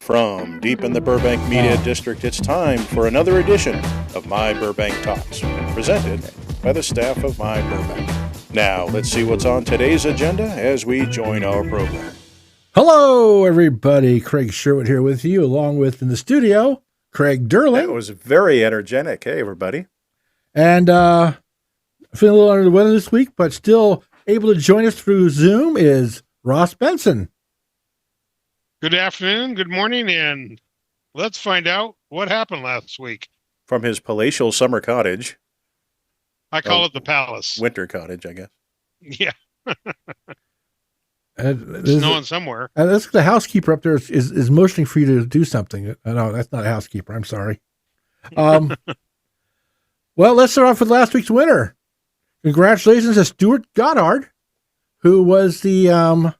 From deep in the Burbank Media District, it's time for another edition of My Burbank Talks, presented by the staff of My Burbank. Now, let's see what's on today's agenda as we join our program. Hello, everybody. Craig Sherwood here with you, along with in the studio, Craig Durling. That was very energetic. Hey, everybody. And feeling a little under the weather this week, but still able to join us through Zoom is Ross Benson. Good afternoon, good morning, and let's find out what happened last week. From his palatial summer cottage. I call it the palace. Winter cottage, I guess. Yeah. Snowing somewhere. The housekeeper up there is motioning for you to do something. No, that's not a housekeeper. I'm sorry. Well, let's start off with last week's winner. Congratulations to Stuart Goddard, who was the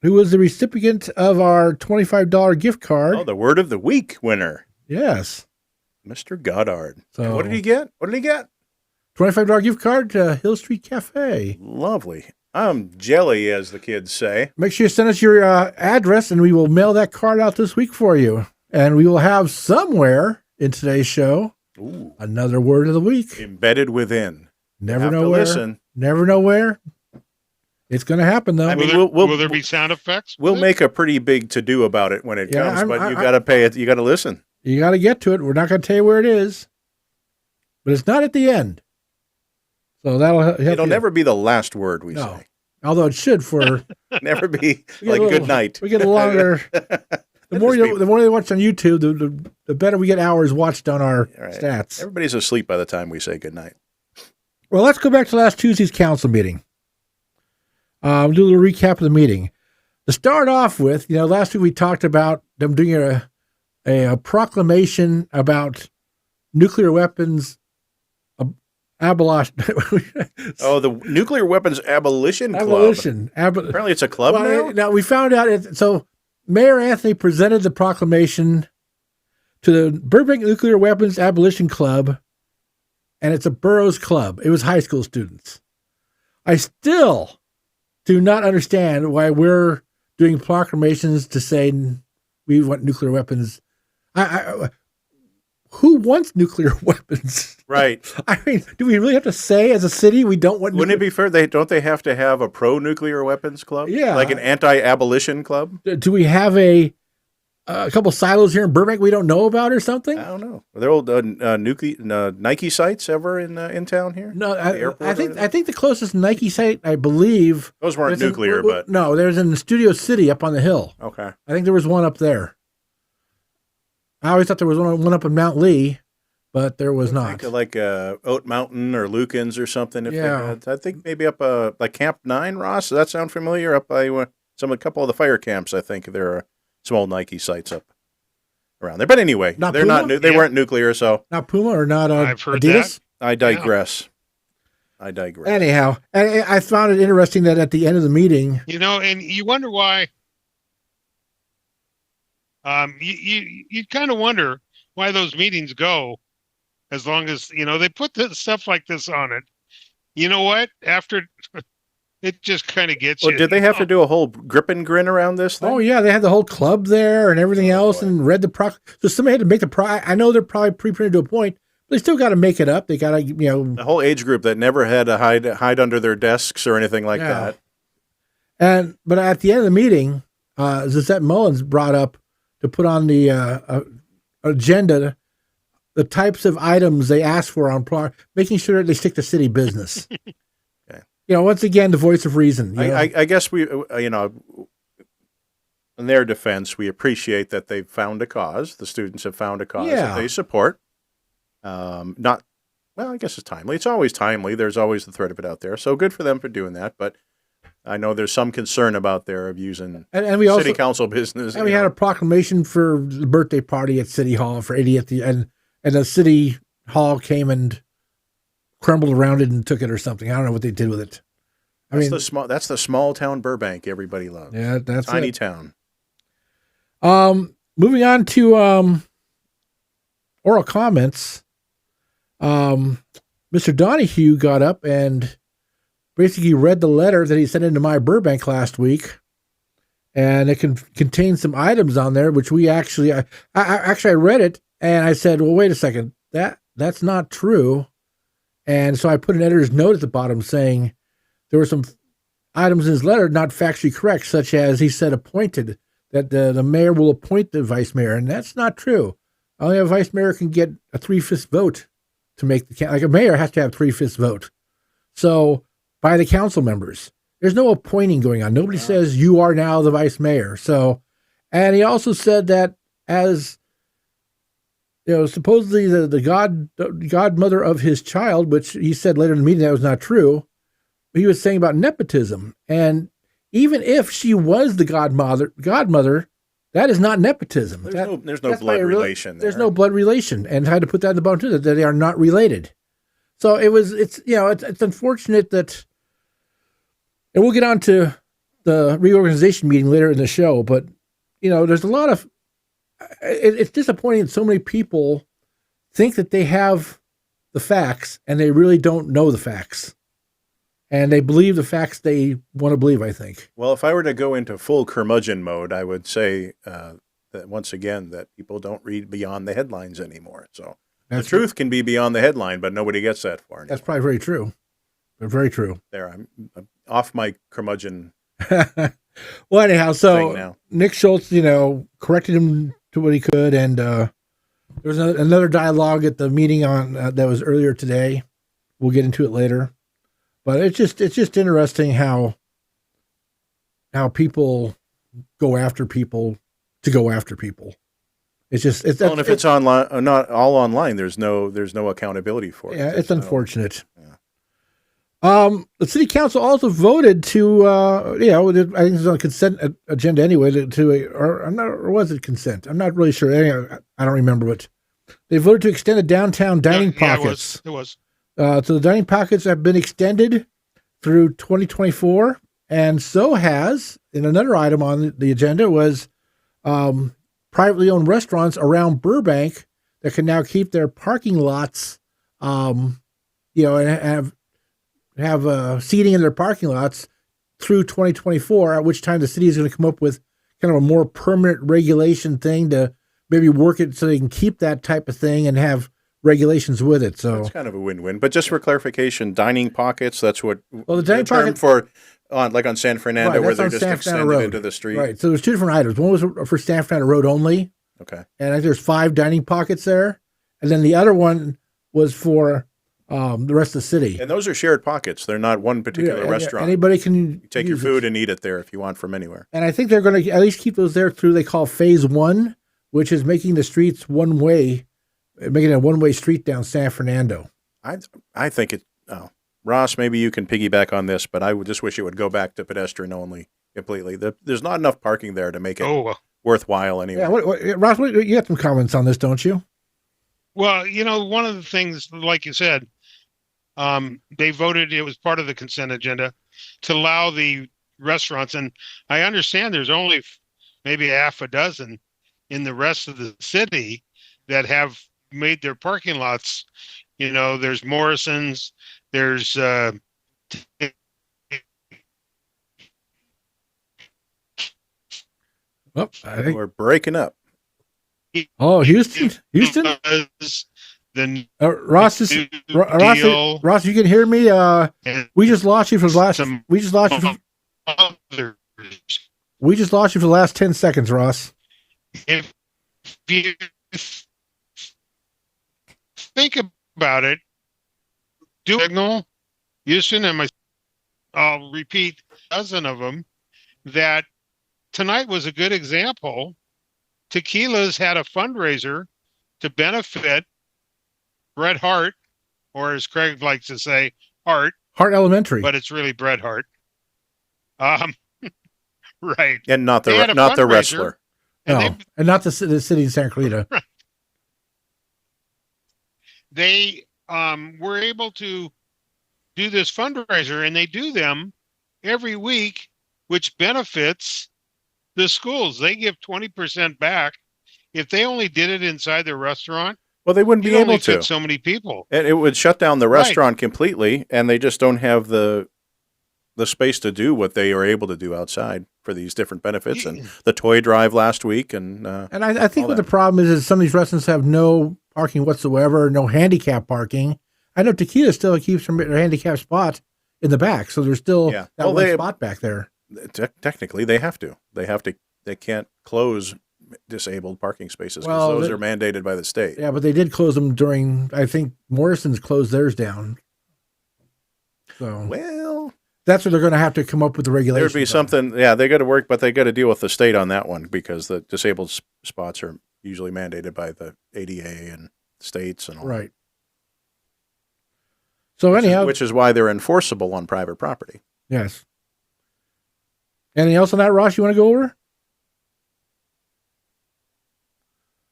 recipient of our $25 gift card. Oh, the word of the week winner. Yes. Mr. Goddard. So, and what did he get? $25 gift card to Hill Street Cafe. Lovely. I'm jelly, as the kids say. Make sure you send us your address, and we will mail that card out this week for you. And we will have somewhere in today's show another word of the week. Embedded within. Never know where. Listen. Never know where. It's going to happen, though. I mean, will there be sound effects? We'll make a pretty big to-do about it when it comes, but you got to pay it. You got to listen. You got to get to it. We're not going to tell you where it is, but it's not at the end. So that'll help. It'll never be the last word we say. Although it should for never be like good night. We get a longer. The more they watch on YouTube, the better we get hours watched on our stats. Everybody's asleep by the time we say good night. Well, let's go back to last Tuesday's council meeting. Do a little recap of the meeting. To start off with, last week we talked about them doing a proclamation about nuclear weapons abolition. The Nuclear Weapons Abolition Club. Abolition. Apparently it's a club now? Now, we found out, so Mayor Anthony presented the proclamation to the Burbank Nuclear Weapons Abolition Club, and it's a boroughs club. It was high school students. I still do not understand why we're doing proclamations to say we want nuclear weapons. Who wants nuclear weapons? Right. I mean, do we really have to say as a city we don't want? Wouldn't it be fair? Don't they have to have a pro-nuclear weapons club? Yeah, like an anti-abolition club. Do we have a couple silos here in Burbank we don't know about or something? I don't know. Are there old Nike sites ever in town here? No, I think the closest Nike site, I believe, those weren't nuclear, but no, there's in Studio City up on the hill. Okay, I think there was one up there. I always thought there was one up in Mount Lee, but there was not. Like Oat Mountain or Lukens or something. I think maybe up like Camp 9, Ross. Does that sound familiar? Up by a couple of the fire camps, I think there are small Nike sites up around there. But anyway, they're not. They weren't nuclear, so not Puma or not I've heard Adidas. That. I digress. Anyhow, and I found it interesting that at the end of the meeting, and you wonder why. You kind of wonder why those meetings go as long as, they put stuff like this on it. You know what? After it just kind of gets you. Did they have to do a whole grip and grin around this thing? Oh, yeah. They had the whole club there and everything else and read the so somebody had to make I know they're probably pre-printed to a point, but they still got to make it up. They got to, The whole age group that never had to hide under their desks or anything like that. But at the end of the meeting, Zizette Mullins brought up to put on the agenda the types of items they ask for on making sure that they stick to city business. Okay. Once again, the voice of reason. I guess we, in their defense, we appreciate that they've found a cause. The students have found a cause that they support. I guess it's timely. It's always timely. There's always the threat of it out there. So good for them for doing that. But I know there's some concern about their abusing city council business. And we had a proclamation for the birthday party at City Hall for 80th, and the City Hall came and crumbled around it and took it or something. I don't know what they did with it. That's the small town Burbank everybody loves. Yeah, that's tiny town. Moving on to oral comments. Mr. Donahue got up and basically read the letter that he sent into My Burbank last week and it contains some items on there, which we actually, I read it and I said, well, wait a second, that's not true. And so I put an editor's note at the bottom saying there were some items in his letter not factually correct, such as he said appointed, that the mayor will appoint the vice mayor, and that's not true. Only a vice mayor can get a 3/5 vote to make like a mayor has to have 3/5 vote. So by the council members, there's no appointing going on. Nobody says you are now the vice mayor. So, and he also said that as supposedly the godmother of his child, which he said later in the meeting that was not true. He was saying about nepotism, and even if she was the godmother, that is not nepotism. There's no blood relation. There's no blood relation, and I had to put that in the bottom too, that they are not related. So it's unfortunate that, and we'll get on to the reorganization meeting later in the show, but there's a lot of, it's disappointing that so many people think that they have the facts and they really don't know the facts. And they believe the facts they want to believe, I think. Well, if I were to go into full curmudgeon mode, I would say that once again that people don't read beyond the headlines anymore. So the truth can be beyond the headline, but nobody gets that far anymore. That's probably very true. Very true. There, I'm off my curmudgeon. Well, anyhow, so Nick Schultz, corrected him to what he could, and there was another dialogue at the meeting on that was earlier today. We'll get into it later. But it's just interesting how people go after people to go after people. It's just and if it's online, not all online, there's no accountability for it. Yeah, it's unfortunate. Yeah. The city council also voted to I think it's on a consent agenda anyway or was it consent? I'm not really sure. I don't remember, but they voted to extend the downtown dining pockets. It was. So the dining pockets have been extended through 2024, and so has, in another item on the agenda, was privately owned restaurants around Burbank that can now keep their parking lots, and have seating in their parking lots through 2024, at which time the city is going to come up with kind of a more permanent regulation thing to maybe work it so they can keep that type of thing and have regulations with it. So it's kind of a win-win. But just for clarification, dining pockets, that's what the dining pocket for on San Fernando, right, where they're just extended into the street. Right. So there's two different items. One was for San Fernando Road only. Okay. And I think there's 5 dining pockets there. And then the other one was for the rest of the city. And those are shared pockets. They're not one particular restaurant. Anybody can take your food and eat it there if you want from anywhere. And I think they're going to at least keep those there through they call phase 1, which is making the streets one-way, making it a one-way street down San Fernando. I think it. Oh, Ross, maybe you can piggyback on this, but I would just wish it would go back to pedestrian only completely. There's not enough parking there to make it worthwhile anyway. Yeah, Ross, you got some comments on this, don't you? Well, one of the things, like you said, they voted, it was part of the consent agenda, to allow the restaurants, and I understand there's only maybe half a dozen in the rest of the city that have made their parking lots. There's Morrison's, there's I think we're breaking up. Oh, Houston. Then Ross, Ross, you can hear me. We just lost you for the last. We just lost you for the last 10 seconds, Ross. If you think about it, do signal Houston and I'll repeat a dozen of them. That tonight was a good example. Tequila's had a fundraiser to benefit Bret Hart, or as Craig likes to say, Hart Elementary, but it's really Bret Hart. Right, and not the wrestler. And not the city of Santa Clarita. Right. They were able to do this fundraiser, and they do them every week, which benefits the schools. They give 20% back. If they only did it inside their restaurant, well, they wouldn't be able to fit so many people, and it would shut down the restaurant completely. And they just don't have the space to do what they are able to do outside. for these different benefits, and the toy drive last week, and I think what the problem is some of these restaurants have no parking whatsoever, no handicap parking. I know Tequila still keeps their handicap spot in the back, so there's still that one spot back there. Technically, they have to. They can't close disabled parking spaces because those are mandated by the state. Yeah, but they did close them during. I think Morrison's closed theirs down. So that's what they're going to have to come up with the regulations. There'd be something. Yeah, they got to work, but they got to deal with the state on that one because the disabled spots are usually mandated by the ADA and states and all. Right. So anyhow, which is why they're enforceable on private property. Yes. Anything else on that, Ross? You want to go over? I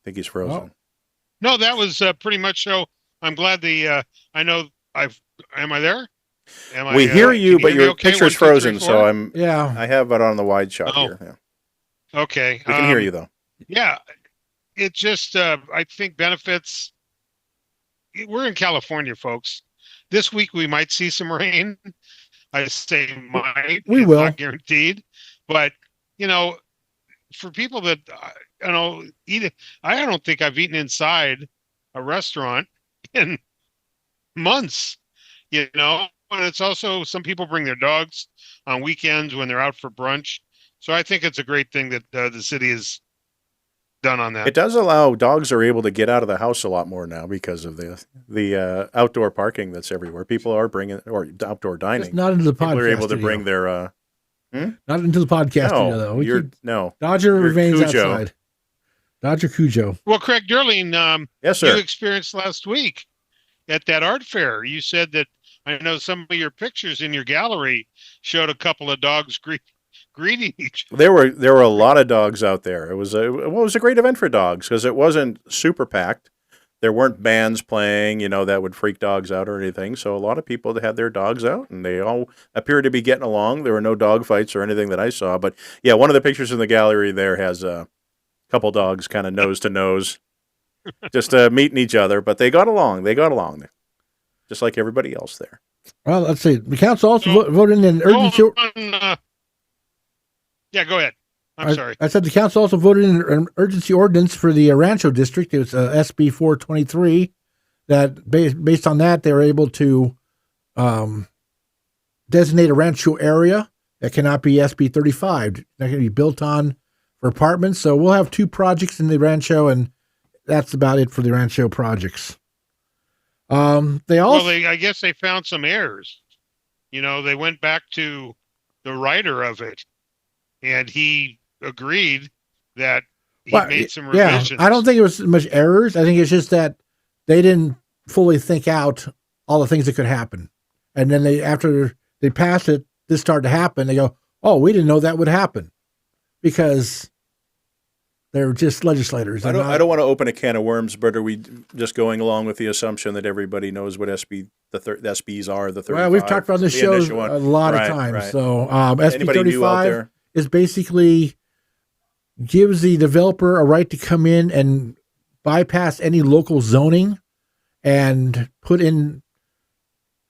think he's frozen. Oh. No, that was pretty much so. I'm glad I know am I there? We hear you, but your picture's frozen, so I have it on the wide shot here. Yeah. Okay. We can hear you though. Yeah. It just I think benefits. We're in California, folks. This week we might see some rain. I say might. We will. Not guaranteed. But, for people that, eat, I don't think I've eaten inside a restaurant in months, And it's also, some people bring their dogs on weekends when they're out for brunch. So I think it's a great thing that the city has done on that. It does allow dogs are able to get out of the house a lot more now because of the outdoor parking that's everywhere. People are bringing, or outdoor dining. Just not into the podcast. People are able to bring their. Not into the podcast though. No. Dodger remains outside. Dodger Cujo. Well, Craig Derling, yes, sir. You experienced last week at that art fair. You said that I know some of your pictures in your gallery showed a couple of dogs greeting each other. There were a lot of dogs out there. It was a great event for dogs because it wasn't super packed. There weren't bands playing, that would freak dogs out or anything. So a lot of people had their dogs out, and they all appeared to be getting along. There were no dog fights or anything that I saw. But yeah, one of the pictures in the gallery there has a couple dogs kind of nose to nose, just meeting each other. But they got along. Just like everybody else there. Well, let's see. The council also voted in an urgency. Yeah, go ahead. I'm sorry. I said the council also voted in an urgency ordinance for the Rancho district. It was SB 423. That based on that, they were able to designate a Rancho area that cannot be SB 35. Not going to be built on for apartments. So we'll have 2 projects in the Rancho, and that's about it for the Rancho projects. I guess they found some errors. They went back to the writer of it, and he agreed that he made some revisions. Yeah, I don't think it was much errors. I think it's just that they didn't fully think out all the things that could happen. And then after they passed it, this started to happen. They go, oh, we didn't know that would happen because they're just legislators. I don't want to open a can of worms, but are we just going along with the assumption that everybody knows what the SBs are, the 35? Well, we've talked about this show a lot of times. Right. So SB 35 is basically gives the developer a right to come in and bypass any local zoning and put in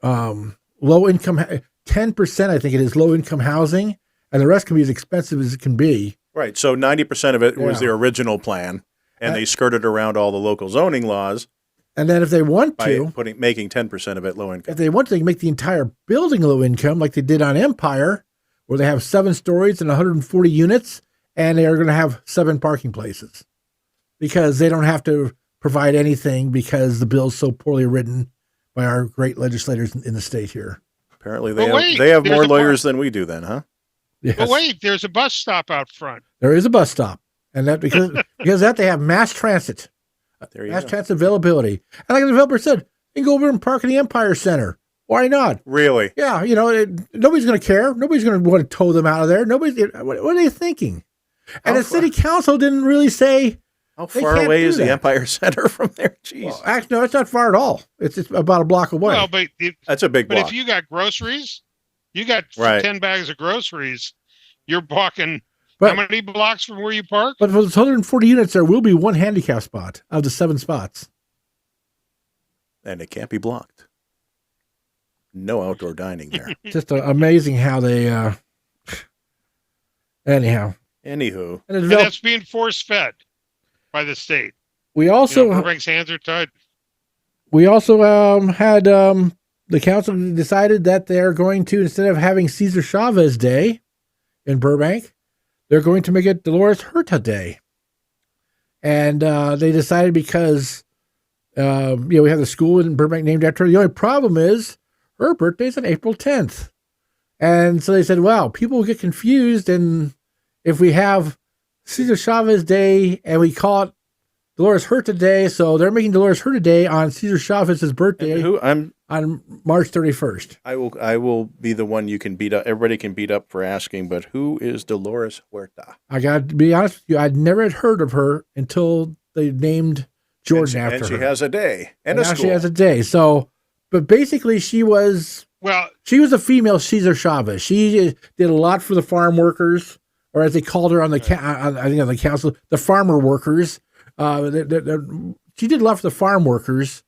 low income, 10%, I think it is, low income housing, and the rest can be as expensive as it can be. Right. So 90% of it was the original plan, and they skirted around all the local zoning laws. And then if they want to, making 10% of it low income. If they want to, they can make the entire building low income, like they did on Empire, where they have 7 stories and 140 units, and they are going to have 7 parking places because they don't have to provide anything because the bill's so poorly written by our great legislators in the state here. Apparently they have more lawyers than we do then, huh? Yes. But wait, there's a bus stop out front. There is a bus stop. And that because that they have mass transit. Transit availability. And like the developer said, you can go over and park in the Empire Center. Why not? Really? Yeah, nobody's going to care. Nobody's going to want to tow them out of there. What are they thinking? And the city council didn't really say. How far away is the Empire Center from there? Jeez. Well, actually, no, it's not far at all. It's about a block away. Well, but that's a big block. But if you got groceries, you got 10 bags of groceries, you're walking how many blocks from where you park? But for those 140 units, there will be 1 handicap spot out of the 7 spots. And it can't be blocked. No outdoor dining there. Just amazing how they... Anyhow. Anywho. And that's being force-fed by the state. We also... Burbank's hands are tied. We also had the council decided that they're going to, instead of having Cesar Chavez Day in Burbank, they're going to make it Dolores Huerta Day. And they decided because, we have the school in Burbank named after her. The only problem is her birthday's on April 10th. And so they said, wow, people will get confused. And if we have Cesar Chavez Day and we call it Dolores Huerta Day, so they're making Dolores Huerta Day on Cesar Chavez's birthday on March 31st. I will be the one you can beat up. Everybody can beat up for asking, but who is Dolores Huerta? I got to be honest with you, I'd never had heard of her until they named Jordan after her. And she has a day and a now school. She has a day. So, but basically she was a female Cesar Chavez. She did a lot for the farm workers, or as they called her on the the council, the farmer workers. She did a lot for the farm workers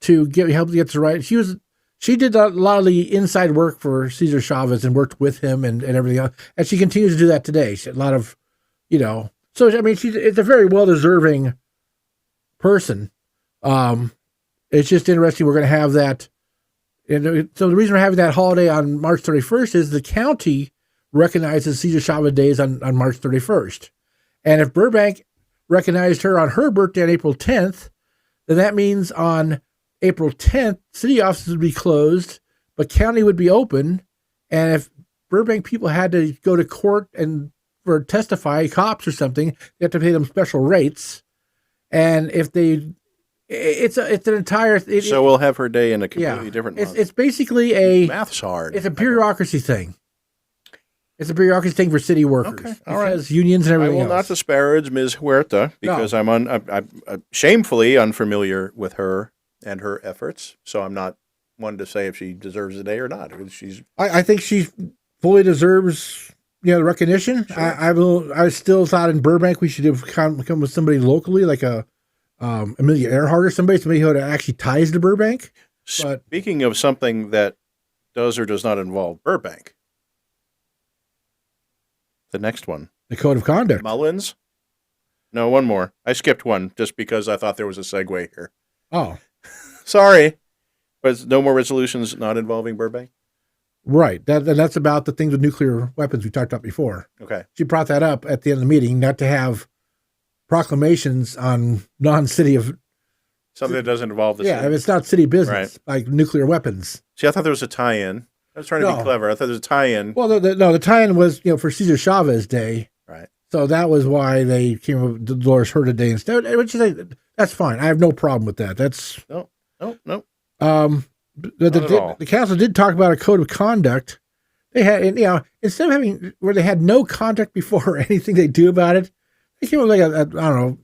to help get the right. She did a lot of the inside work for Cesar Chavez and worked with him and everything else. And she continues to do that today. She had a lot of, so I mean, it's a very well-deserving person. It's just interesting. We're going to have that. And so the reason we're having that holiday on March 31st is the county recognizes Cesar Chavez Days on March 31st. And if Burbank recognized her on her birthday on April 10th, then that means on April 10th, city offices would be closed, but county would be open. And if Burbank people had to go to court and for testify, cops or something, they have to pay them special rates. And if it's an entire. So we'll have her day in a completely different month. It's basically math's hard. It's a bureaucracy thing. It's a bureaucracy thing for city workers. Okay, all right. Unions and everything else. I will not disparage Ms. Huerta because I'm shamefully unfamiliar with her and her efforts. So I'm not one to say if she deserves a day or not. I think she fully deserves the recognition. Sure. I still thought in Burbank we should have come with somebody locally like a Amelia Earhart or somebody who actually ties to Burbank. But speaking of something that does or does not involve Burbank. The next one. The Code of Conduct. Mullins? No, one more. I skipped one just because I thought there was a segue here. Oh. Sorry. But no more resolutions not involving Burbank? Right. That's about the things with nuclear weapons we talked about before. Okay. She brought that up at the end of the meeting, not to have proclamations on non-city of... Something that doesn't involve the city. Yeah, if it's not city business, right. Like nuclear weapons. See, I thought there was a tie-in. I was trying to be clever. I thought there was a tie-in. Well, the tie-in was, for Cesar Chavez Day. Right. So that was why they came up with Dolores Huerta Day instead. Which is that's fine. I have no problem with that. That's no. The council did talk about a code of conduct. They had, instead of having where they had no conduct before or anything they do about it, they came up with like a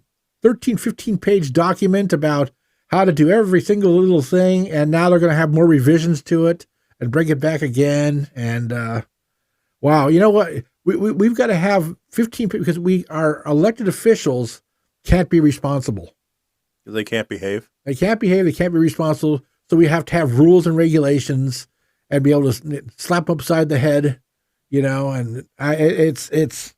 13, 15-page document about how to do every single little thing, and now they're going to have more revisions to it. And bring it back again. And wow, you know what? We've got to have 15 people because our elected officials can't be responsible. They can't behave. They can't behave. They can't be responsible. So we have to have rules and regulations and be able to slap upside the head, And it's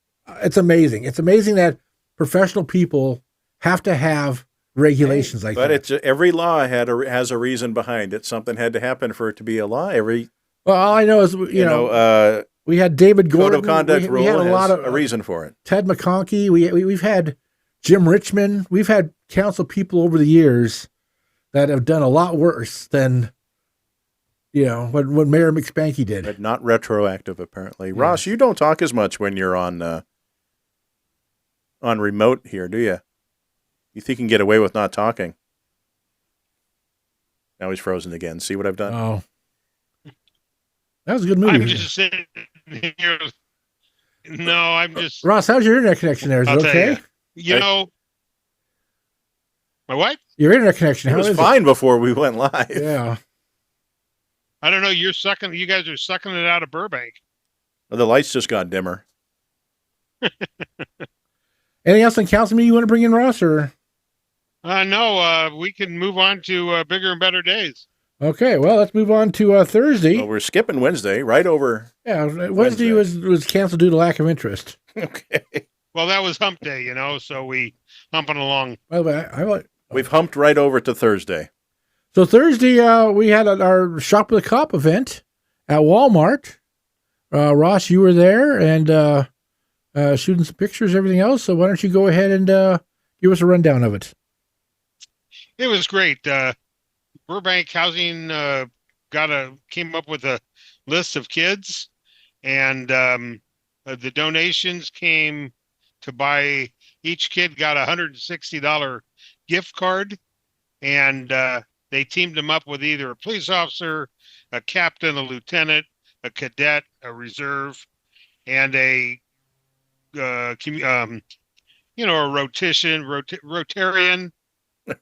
amazing. It's amazing that professional people have to have regulations like that. But every law has a reason behind it. Something had to happen for it to be a law. Well, all I know is we had David Gordon. Code of conduct rule has a reason for it. Ted McConkey. We've had Jim Richmond. We've had council people over the years that have done a lot worse than what Mayor McSpanky did. But not retroactive, apparently. Yes. Ross, you don't talk as much when you're on remote here, do you? You think you can get away with not talking? Now he's frozen again. See what I've done? Oh. That was a good movie. I'm just sitting here. No, I'm just... Ross, how's your internet connection there? Is it okay? My what? Your internet connection, how is it? It was fine before we went live. Yeah. I don't know. You guys are sucking it out of Burbank. Well, the lights just got dimmer. Anything else on council meeting you want to bring in, Ross, or... No, we can move on to bigger and better days. Okay, well, let's move on to Thursday. Well, we're skipping Wednesday, right over. Yeah, Wednesday was canceled due to lack of interest. Okay. Well, that was hump day, so we humping along. By the way, We've humped right over to Thursday. So Thursday, we had our Shop with a Cop event at Walmart. Ross, you were there and shooting some pictures, everything else. So why don't you go ahead and give us a rundown of it? It was great. Burbank Housing came up with a list of kids, and the donations came to buy. Each kid got a $160 gift card, and they teamed them up with either a police officer, a captain, a lieutenant, a cadet, a reserve, and a Rotarian,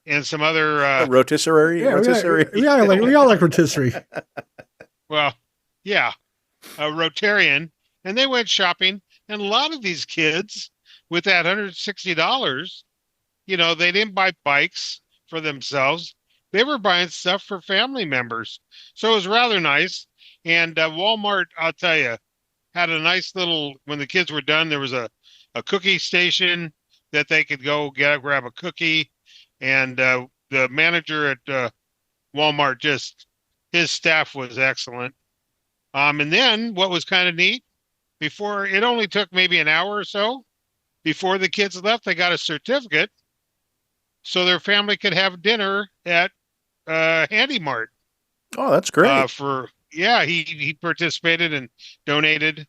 and some other rotisserie. Yeah, rotisserie. we all like rotisserie. Well, yeah, a Rotarian, and they went shopping, and a lot of these kids with that $160, they didn't buy bikes for themselves. They were buying stuff for family members. So it was rather nice. And Walmart, I'll tell you, had a nice little, when the kids were done, there was a cookie station that they could go grab a cookie. And the manager at Walmart, his staff was excellent. And then what was kind of neat, before, it only took maybe an hour or so before the kids left, they got a certificate so their family could have dinner at Handy Mart. Oh, that's great. He participated and donated.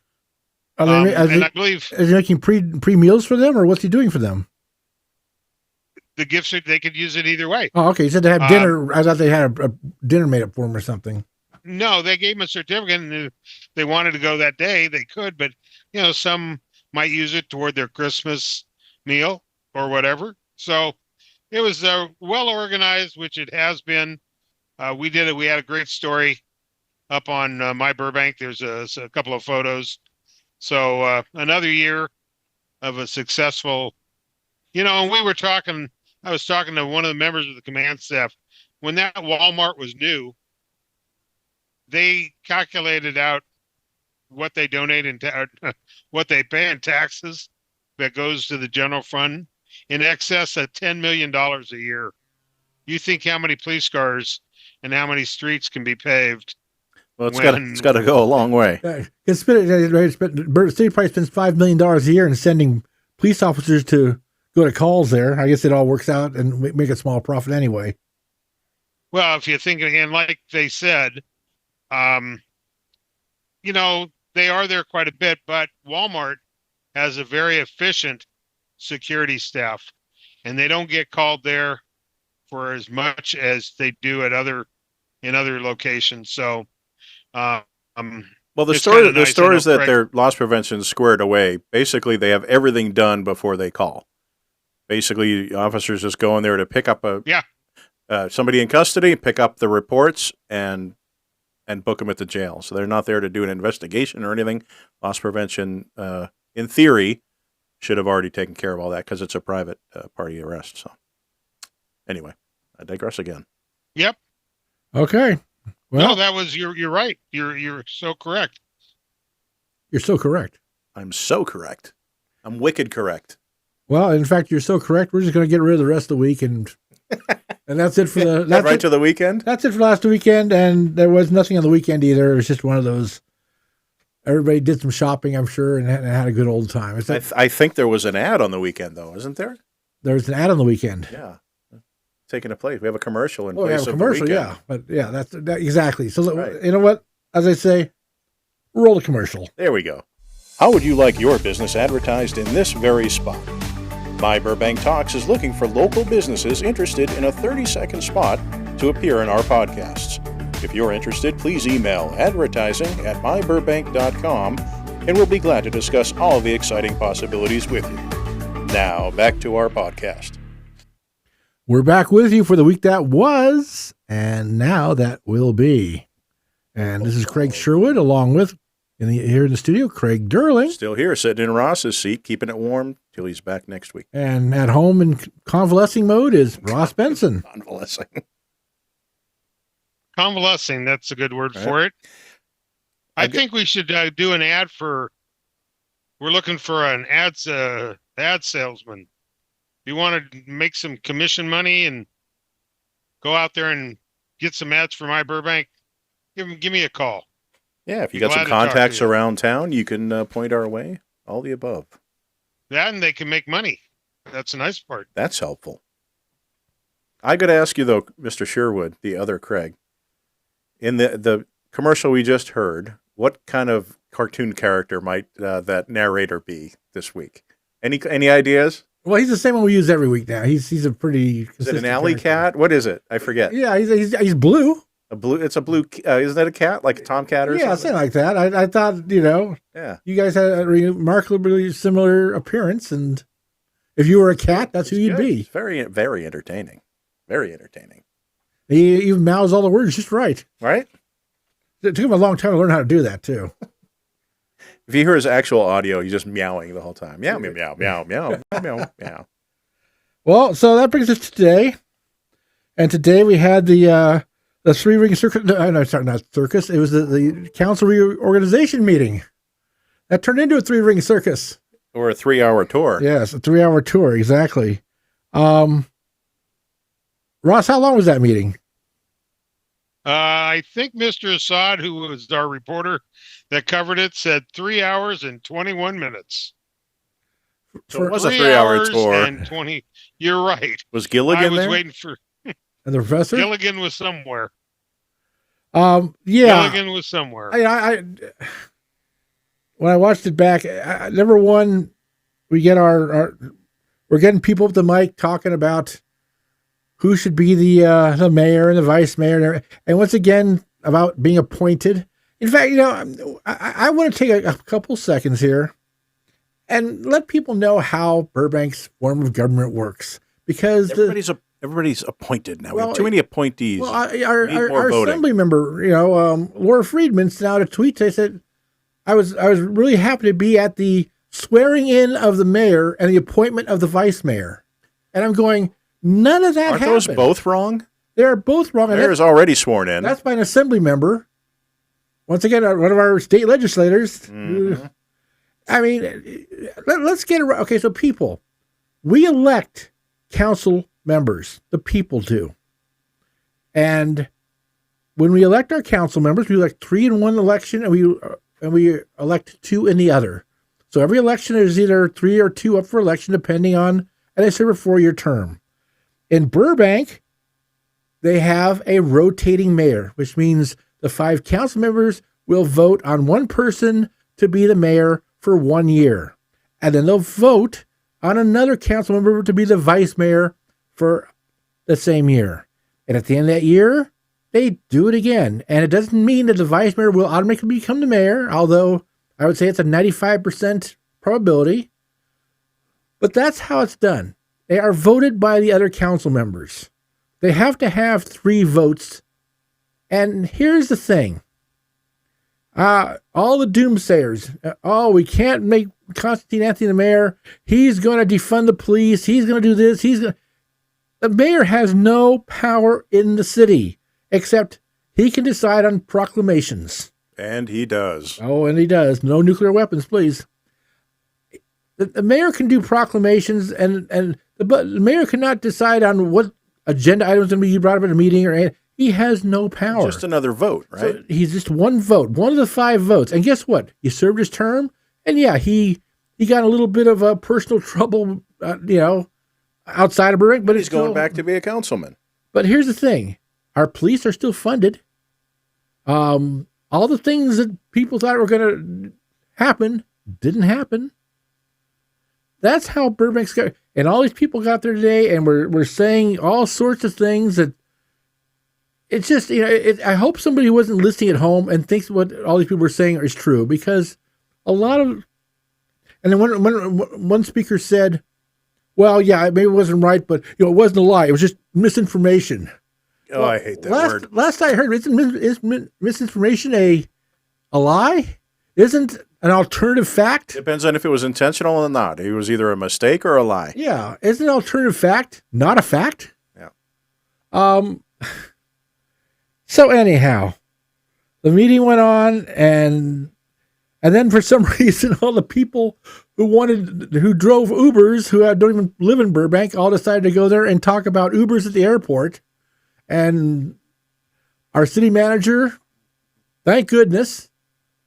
And I believe, is he making pre meals for them, or what's he doing for them? the gifts, they could use it either way. Oh, okay. He said they have dinner. I thought they had a dinner made up for them or something. No, they gave him a certificate, and if they wanted to go that day, they could. But some might use it toward their Christmas meal or whatever. So it was well organized, which it has been. We did it. We had a great story up on My Burbank. There's a couple of photos. So another year of a successful, and we were talking. I was talking to one of the members of the command staff when that Walmart was new. They calculated out what they donate what they pay in taxes that goes to the general fund in excess of $10 million a year. You think how many police cars and how many streets can be paved? Well, it's got to go a long way. The city probably spends $5 million a year in sending police officers to go to calls there. I guess it all works out and make a small profit anyway. Well, if you think, and like they said, they are there quite a bit, but Walmart has a very efficient security staff, and they don't get called there for as much as they do in other locations. So, well, the story is that their loss prevention is squared away. Basically, they have everything done before they call. Basically, officers just go in there to pick up somebody in custody, pick up the reports, and book them at the jail. So they're not there to do an investigation or anything. Loss prevention, in theory, should have already taken care of all that because it's a private party arrest. So anyway, I digress again. Yep. Okay. Well, no, that was you're right. You're so correct. You're so correct. I'm so correct. I'm wicked correct. Well, in fact, you're so correct. We're just going to get rid of the rest of the week, and that's it for the. That's right to the weekend. That's it for last weekend, and there was nothing on the weekend either. It was just one of those. Everybody did some shopping, I'm sure, and had a good old time. I think there was an ad on the weekend, though, isn't there? There was an ad on the weekend. Yeah, taking a place. We have a commercial in place. We have a commercial, yeah, but yeah, that's exactly. So right. You know what? As I say, roll the commercial. There we go. How would you like your business advertised in this very spot? My Burbank Talks is looking for local businesses interested in a 30-second spot to appear in our podcasts. If you're interested, please email advertising@myburbank.com, and we'll be glad to discuss all the exciting possibilities with you. Now, back to our podcast. We're back with you for the week that was, and now that will be. And this is Craig Sherwood, along with, here in the studio, Craig Durling. Still here, sitting in Ross's seat, keeping it warm till he's back next week. And at home in convalescing mode is Ross Benson. Convalescing. convalescing. That's a good word Right. for it. I think we should do an ad for. We're looking for an ad salesman. If you want to make some commission money and go out there and get some ads for my Burbank, give me a call. Yeah, if you got some contacts around town, you can point our way. All the above. That, and they can make money. That's the nice part. That's helpful. I got to ask you, though, Mr. Sherwood, the other Craig, in the commercial we just heard, what kind of cartoon character might that narrator be this week? Any ideas? Well, he's the same one we use every week now. He's a pretty. Is it an alley cat? What is it? I forget. Yeah, he's blue. It's a blue. Isn't that a cat, like a tomcat or something? Something like that. I thought Yeah. You guys had a remarkably similar appearance, and if you were a cat, that's who you'd be. It's very very entertaining. Very entertaining. He even mouths all the words just right. Right. It took him a long time to learn how to do that too. If you hear his actual audio, he's just meowing the whole time. Meow, meow, meow, meow, meow, meow, meow. Well, so that brings us to today. And today we had the three-ring circus. No, sorry, not circus. It was the council reorganization meeting. That turned into a three-ring circus. Or a 3-hour tour. Yes, a 3-hour tour, exactly. Ross, how long was that meeting? I think Mr. Assad, who was our reporter that covered it, said 3 hours and 21 minutes. So it was a 3-hour tour. And 20. You're right. Was Gilligan there? I was waiting for. And the professor? Gilligan was somewhere. Yeah. Gilligan was somewhere. I when I watched it back, number one, we get we're getting people up the mic talking about who should be the mayor and the vice mayor, and once again about being appointed. In fact, I want to take a couple seconds here and let people know how Burbank's form of government works, because everybody's appointed now. We have too many appointees. Well, our assembly member, Laura Friedman, sent out a tweet. They said, I was really happy to be at the swearing in of the mayor and the appointment of the vice mayor. And I'm going, none of that happened. Aren't those both wrong? They're both wrong. The mayor's already sworn in. That's by an assembly member. Once again, one of our state legislators. Mm-hmm. I mean, let's get it right. Okay, so people, we elect council members. The people do. And when we elect our council members, we elect 3 in one election, and we elect 2 in the other. So every election is either 3 or 2 up for election, depending on, and they serve a 4-year term. In Burbank, they have a rotating mayor, which means the 5 council members will vote on one person to be the mayor for 1 year. And then they'll vote on another council member to be the vice mayor for the same year. And at the end of that year, they do it again. And it doesn't mean that the vice mayor will automatically become the mayor, although I would say it's a 95% probability. But that's how it's done. They are voted by the other council members. They have to have 3 votes. And here's the thing. All the doomsayers, we can't make Constantine Anthony the mayor. He's going to defund the police. He's going to do this. The mayor has no power in the city, except he can decide on proclamations. And he does. Oh, and he does. No nuclear weapons, please. The mayor can do proclamations, but the mayor cannot decide on what agenda items going to be brought up at a meeting or anything. He has no power. Just another vote, right? So he's just one vote, one of the 5 votes. And guess what? He served his term, and yeah, he got a little bit of a personal trouble, outside of Burbank, but he's going back to be a councilman. But here's the thing: our police are still funded. All the things that people thought were going to happen didn't happen. That's how Burbank's got, and all these people got there today, and we're saying all sorts of things that. It's just, I hope somebody wasn't listening at home and thinks what all these people are saying is true, because a lot of, and then one speaker said, well, yeah, maybe it wasn't right, but it wasn't a lie. It was just misinformation. Oh, I hate that word. Last I heard, isn't misinformation a lie? Isn't an alternative fact? Depends on if it was intentional or not. It was either a mistake or a lie. Yeah. Isn't an alternative fact not a fact? Yeah. So anyhow, the meeting went on, and then for some reason, all the people who drove Ubers, who don't even live in Burbank, all decided to go there and talk about Ubers at the airport. And our city manager, thank goodness,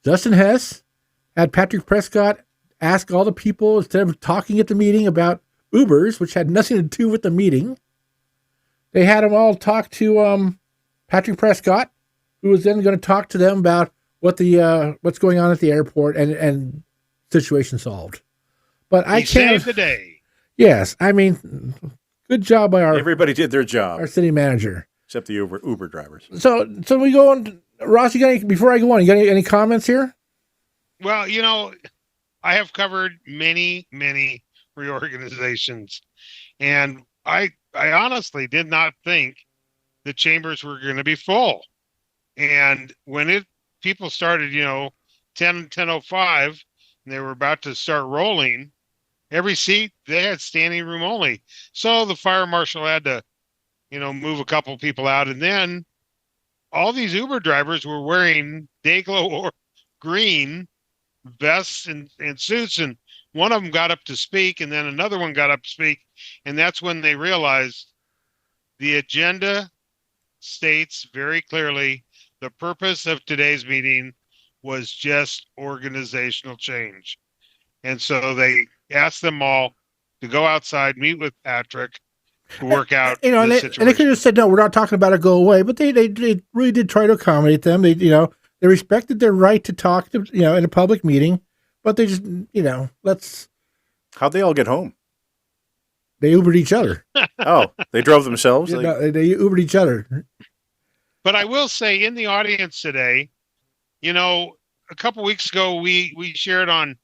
Justin Hess, had Patrick Prescott ask all the people, instead of talking at the meeting about Ubers, which had nothing to do with the meeting, they had them all talk to Patrick Prescott, who was then going to talk to them about what's going on at the airport, and situation solved. But I can't saved the day. Yes, I mean, good job by everybody did their job. Our city manager, except the Uber drivers. So we go on. Ross, before I go on, you got any comments here? Well, I have covered many reorganizations, and I honestly did not think the chambers were going to be full. And when people started, 10:05, and they were about to start rolling, every seat they had standing room only. So the fire marshal had to, move a couple people out, and then all these Uber drivers were wearing Dayglow or green vests and suits, and one of them got up to speak, and then another one got up to speak, and that's when they realized the agenda states very clearly the purpose of today's meeting was just organizational change. And so they asked them all to go outside, meet with Patrick, to work out the situation. And they could have said, no, we're not talking about it, go away. But they really did try to accommodate them. They respected their right to talk to, in a public meeting, but they just, How'd they all get home? They Ubered each other. Oh, they drove themselves? They Ubered each other. But I will say, in the audience today, a couple weeks ago, we shared on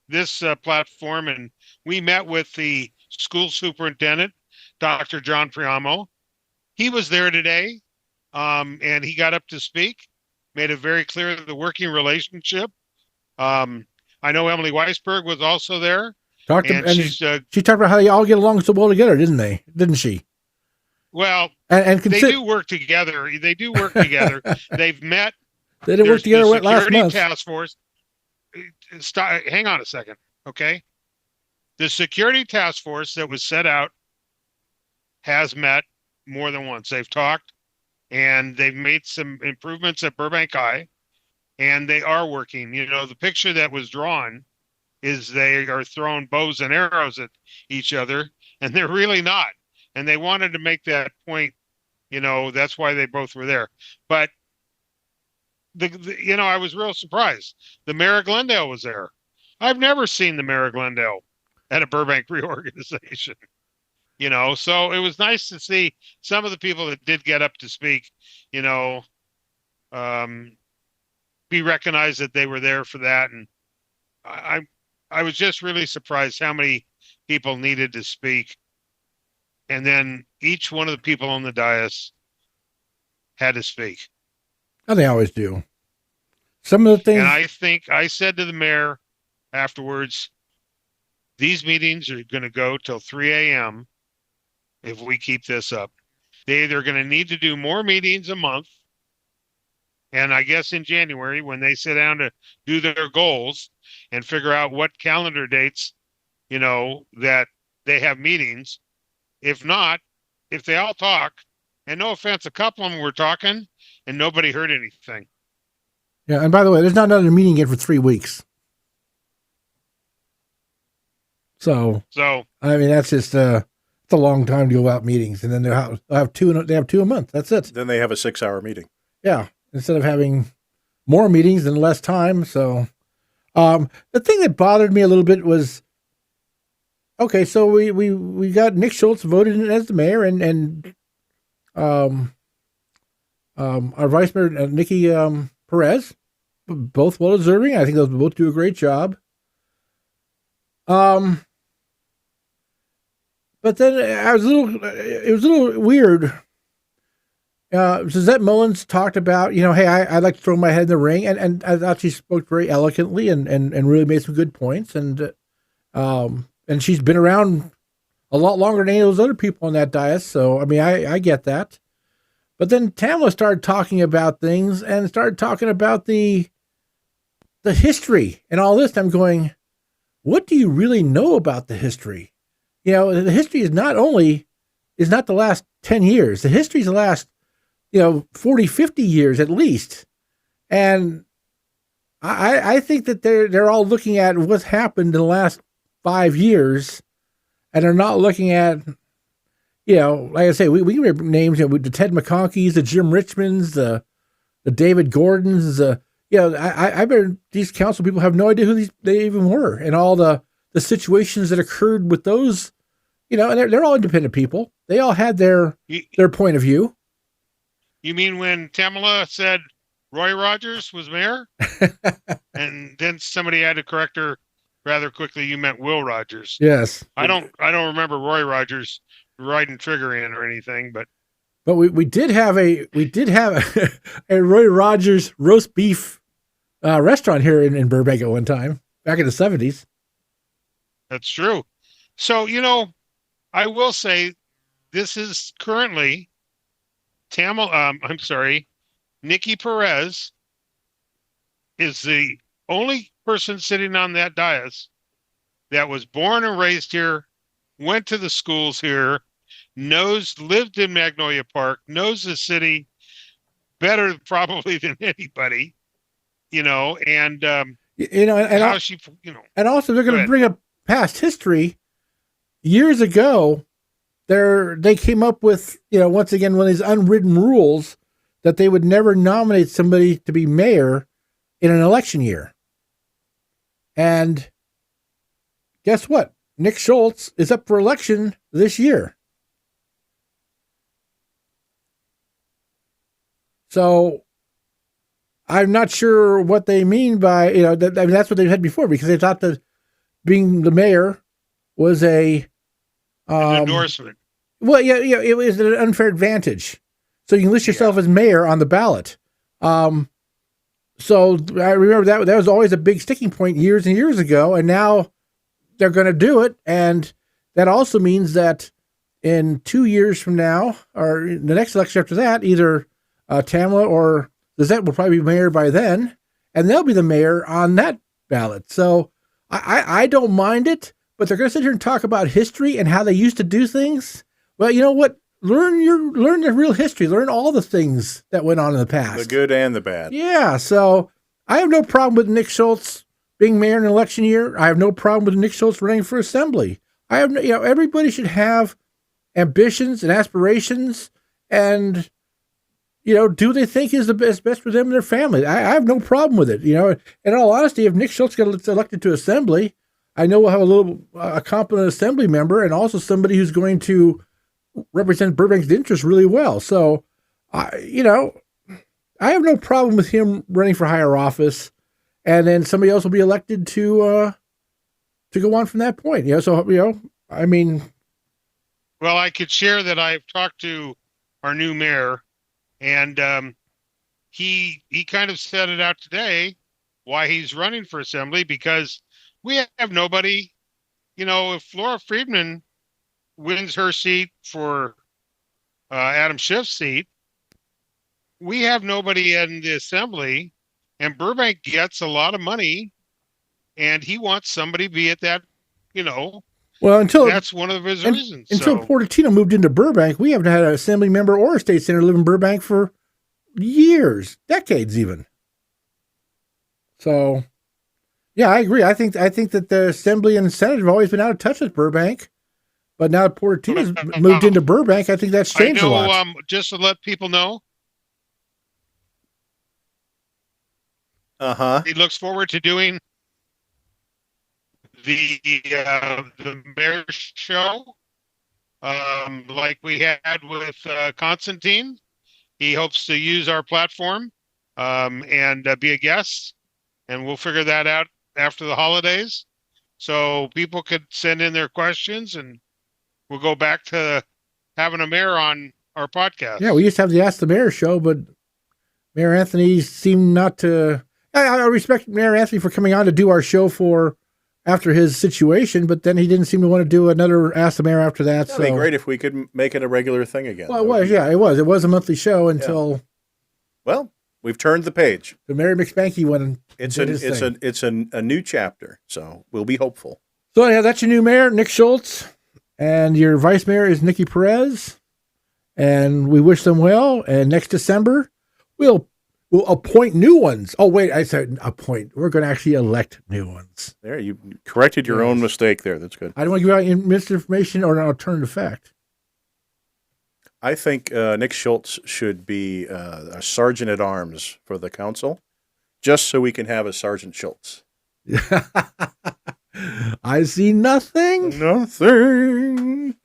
this platform, and we met with the school superintendent, Dr. John Priamo. He was there today, and he got up to speak, made it very clear the working relationship. I know Emily Weisberg was also there. She talked about how they all get along so well together, didn't she? Well, they do work together. They've met. They didn't work together last month. Task force. Hang on a second, okay? The security task force that was set out has met more than once. They've talked, and they've made some improvements at Burbank High, and they are working. The picture that was drawn is they are throwing bows and arrows at each other, and they're really not. And they wanted to make that point, that's why they both were there. But I was real surprised. The mayor of Glendale was there. I've never seen the mayor of Glendale at a Burbank reorganization. So it was nice to see some of the people that did get up to speak, be recognized that they were there for that. And I was just really surprised how many people needed to speak. And then each one of the people on the dais had to speak. And they always do. Some of the things. And I think I said to the mayor afterwards, these meetings are going to go till 3 a.m. if we keep this up. They're going to need to do more meetings a month. And I guess in January, when they sit down to do their goals and figure out what calendar dates, that they have meetings. If not, if they all talk, and no offense, a couple of them were talking and nobody heard anything. Yeah, and by the way, there's not another meeting yet for 3 weeks. So I mean, that's just it's a long time to go out meetings, and then they'll have two a month. That's it. Then they have a 6-hour meeting. Yeah, instead of having more meetings and less time. So the thing that bothered me a little bit was, okay, so we got Nick Schultz voted in as the mayor, and our vice mayor Nikki Perez, both well deserving. I think those both do a great job. But then it was a little weird. Suzette Mullins talked about, hey, I'd like to throw my head in the ring, and I thought she spoke very eloquently and really made some good points, and she's been around a lot longer than any of those other people on that dais. So I mean, I get that. But then Tamla started talking about things and started talking about the history and all this. I'm going, what do you really know about the history? The history is not the last 10 years. The history is the last, 40, 50 years at least. And I think that they're all looking at what's happened in the last 5 years, and they're not looking at, like I say, we can remember names, the Ted McConkeys, the Jim Richmonds, the David Gordons, I bet these council people have no idea who they even were, and all the situations that occurred with those, and they're all independent people. They all had their point of view. You mean when Tamala said Roy Rogers was mayor? And then somebody had to correct her rather quickly. You meant Will Rogers. Yes. I don't remember Roy Rogers riding trigger in or anything, but we did have a Roy Rogers roast beef restaurant here in Burbank at one time, back in the 70s. That's true. So, I will say this is currently Nikki Perez is the only person sitting on that dais that was born and raised here, went to the schools here, lived in Magnolia Park, knows the city better probably than anybody, and how she, and also they're going to bring up past history. Years ago, they came up with, once again, one of these unwritten rules that they would never nominate somebody to be mayor in an election year. And guess what? Nick Schultz is up for election this year. So I'm not sure what they mean by, that's what they had before, because they thought that being the mayor was an endorsement. Well, yeah, it was an unfair advantage. So you can list yourself as mayor on the ballot. So I remember that was always a big sticking point years and years ago, and now they're going to do it. And that also means that in 2 years from now, or the next election after that, either Tamla or Lizette will probably be mayor by then, and they'll be the mayor on that ballot. So I don't mind it, but they're going to sit here and talk about history and how they used to do things. Well, you know what? Learn the real history. Learn all the things that went on in the past. The good and the bad. Yeah, so I have no problem with Nick Schultz being mayor in an election year. I have no problem with Nick Schultz running for assembly. Everybody should have ambitions and aspirations and, do what they think is the best for them and their family. I have no problem with it. In all honesty, if Nick Schultz gets elected to assembly, I know we'll have a competent assembly member and also somebody who's going to represent Burbank's interests really well. So, I have no problem with him running for higher office, and then somebody else will be elected to go on from that point. I mean. Well, I could share that I've talked to our new mayor, and he kind of set it out today why he's running for assembly, because we have nobody. If Laura Friedman wins her seat for Adam Schiff's seat, we have nobody in the assembly, and Burbank gets a lot of money, and he wants somebody to be at that, Well, that's one of his reasons. Until Portantino moved into Burbank, we haven't had an assembly member or a state senator live in Burbank for years, decades even. So, yeah, I agree. I think that the assembly and senate have always been out of touch with Burbank. But now that Portantino's moved into Burbank, I think that's changed a lot. Just to let people know, he looks forward to doing the mayor's show, like we had with Constantine. He hopes to use our platform and be a guest, and we'll figure that out after the holidays, so people could send in their questions, and we'll go back to having a mayor on our podcast. Yeah, we used to have the Ask the Mayor show, but Mayor Anthony seemed not to. I respect Mayor Anthony for coming on to do our show for after his situation, but then he didn't seem to want to do another Ask the Mayor after that. That'd be great if we could make it a regular thing again. Well, it was. Yeah, it was. It was a monthly show until. Yeah. Well, we've turned the page. The Mary McSpanky one. It's a new chapter, so we'll be hopeful. So yeah, that's your new mayor, Nick Schultz, and your vice mayor is Nikki Perez, and we wish them well. And next December, we'll appoint new ones. Oh wait, I said appoint. We're going to actually elect new ones. There, you corrected your own mistake there. That's good. I don't want to give out misinformation or an alternative fact. I think Nick Schultz should be a sergeant at arms for the council, just so we can have a Sergeant Schultz. I see nothing. Nothing.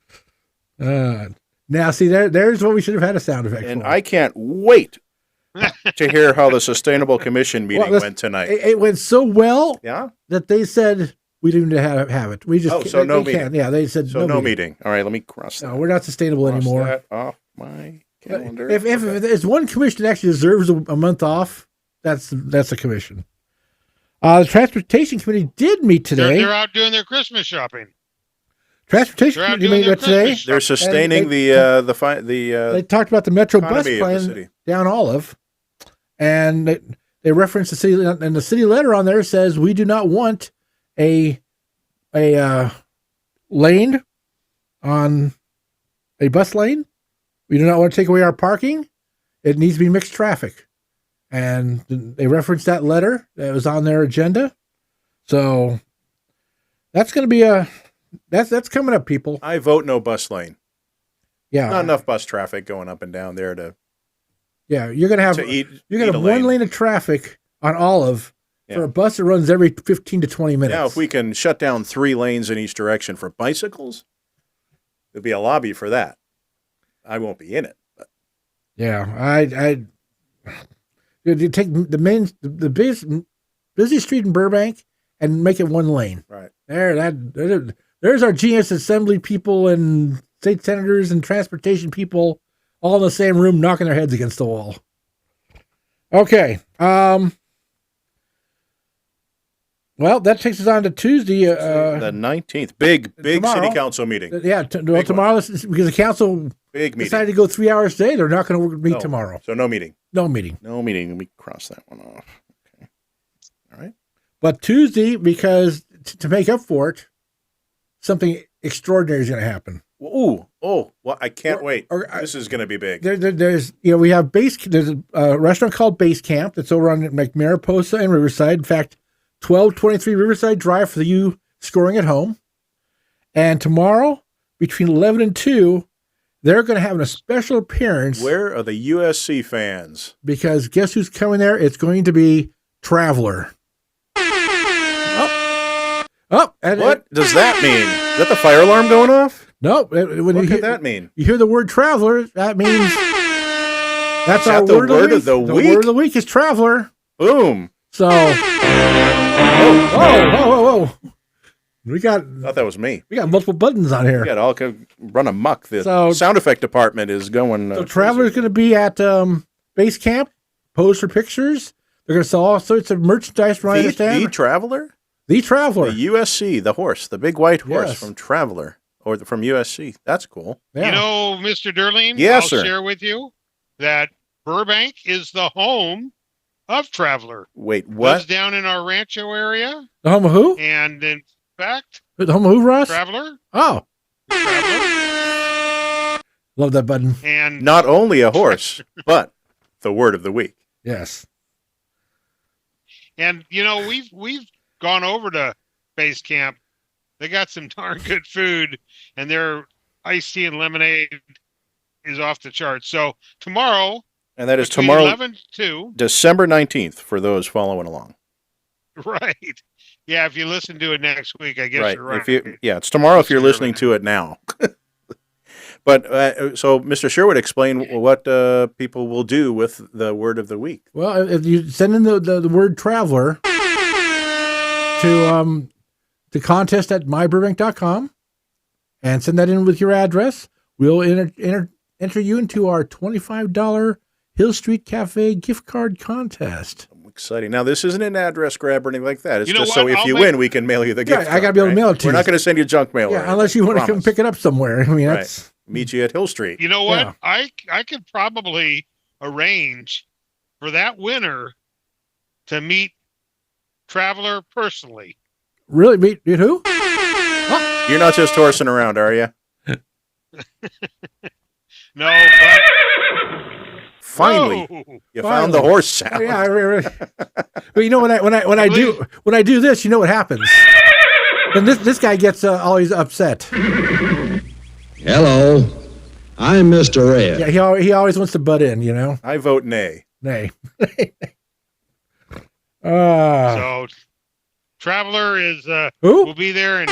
Now, see, there's what we should have had a sound effect and for. I can't wait to hear how the Sustainable Commission meeting went tonight. It went so well that they said we didn't have it. We just no meeting. Yeah, they said so no meeting. All right, let me cross that. No, we're not sustainable anymore. That off my calendar. If there's one commission that actually deserves a month off, that's a commission. The Transportation Committee did meet today. They're out doing their Christmas shopping. Transportation Committee met today. They're sustaining the They talked about the Metro bus plan down Olive, and they referenced the city, and the city letter on there says we do not want a lane on a bus lane. We do not want to take away our parking. It needs to be mixed traffic. And they referenced that letter that was on their agenda. So that's going to be that's coming up, people. I vote no bus lane. Yeah. Not enough bus traffic going up and down there to. Yeah. You're going to have one lane of traffic on Olive for a bus that runs every 15 to 20 minutes. Now, if we can shut down 3 lanes in each direction for bicycles, there'd be a lobby for that. I won't be in it. But. Yeah. You take the busy street in Burbank and make it one lane. Right. There's our genius assembly people and state senators and transportation people all in the same room knocking their heads against the wall. Okay. Well, that takes us on to Tuesday. The 19th. Big tomorrow, city council meeting. Tomorrow, because the council decided to go 3 hours today, they're not going to meet tomorrow. So no meeting. No meeting. No meeting. Let me cross that one off. Okay. All right. But Tuesday, because to make up for it, something extraordinary is going to happen. Ooh. Oh, well, I can't wait. This is going to be big. There's we have there's a restaurant called Base Camp that's over on Mariposa and Riverside. In fact, 1223 Riverside Drive for you scoring at home. And tomorrow, between 11 and 2, they're going to have a special appearance. Where are the USC fans? Because guess who's coming there? It's going to be Traveler. And what does that mean? Is that the fire alarm going off? No. What could that mean? You hear the word Traveler, that means that's our word of the week. The word of the week is Traveler. Boom. So, whoa. I thought that was me. We got multiple buttons on here. We got all run amok. The sound effect department is going. So Traveler's going to be at Base Camp, pose for pictures. They're going to sell all sorts of merchandise from The Traveler? The Traveler. The USC, the horse, the big white horse from Traveler, or from USC. That's cool. Yeah. You know, Mr. Durling, yes, I'll share with you that Burbank is the home of Traveler. Wait, what? Lives down in our Rancho area. The home of who? And in fact, the home of who, Ross? Traveler. Oh. Traveler. Love that button. And not only a horse, but the word of the week. Yes. And you know, we've gone over to Base Camp. They got some darn good food, and their iced tea and lemonade is off the charts. So tomorrow, and that is tomorrow, 11 to December 19th, for those following along. Right. Yeah, if you listen to it next week, I guess you're right. It's tomorrow if you're listening to it now. But so, Mr. Sherwood, explain what people will do with the word of the week. Well, if you send in the word Traveler to contest at myburbank.com and send that in with your address, we'll enter you into our $25 Hill Street Cafe gift card contest. I'm Exciting. Now, this isn't an address grab or anything like that. It's You know just so what? if you win, we can mail you the gift card. I got to be able to mail it to We're you. not going to send you junk mail. Yeah, unless you want to come pick it up somewhere. I mean, that's meet you at Hill Street. You know what? Yeah. I could probably arrange for that winner to meet Traveler personally. Really? Meet who? Oh. You're not just horsing around, are you? No, but finally, you found the horse sound. Oh, yeah, really. But you know when I do this, you know what happens? Then this guy gets always upset. Hello, I'm Mr. Red. Yeah, he always wants to butt in. You know. I vote nay. Nay. So, Traveler is who will be there and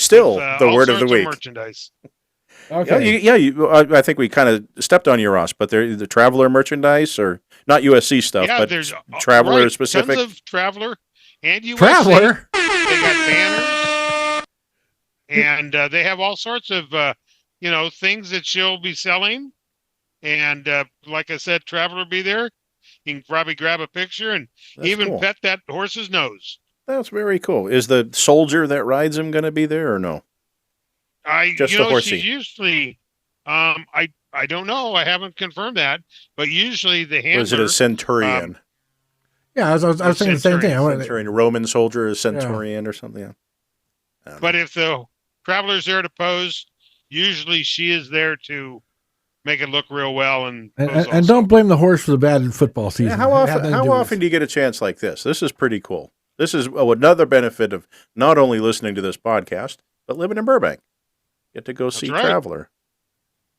still the word of the week. Merchandise. Okay. I think we kind of stepped on you, Ross. But they're the Traveler merchandise, or not USC stuff, but there's Traveler specific. Tons of Traveler and USC. Traveler. They got banners, and they have all sorts of things that she'll be selling. And like I said, Traveler will be there. You can probably grab a picture and even pet that horse's nose. That's very cool. Is the soldier that rides him going to be there or no? Just the horsey. She's usually, I don't know. I haven't confirmed that, but usually the handler. Or is it a centurion? Yeah, I was thinking the same thing. Centurion, Roman soldier, a centurion, or something. Yeah. But if the Traveler's there to pose, usually she is there to make it look real well. And don't blame the horse for the bad football season. Yeah, how often do you get a chance like this? This is pretty cool. This is another benefit of not only listening to this podcast, but living in Burbank. Get to go see Traveler,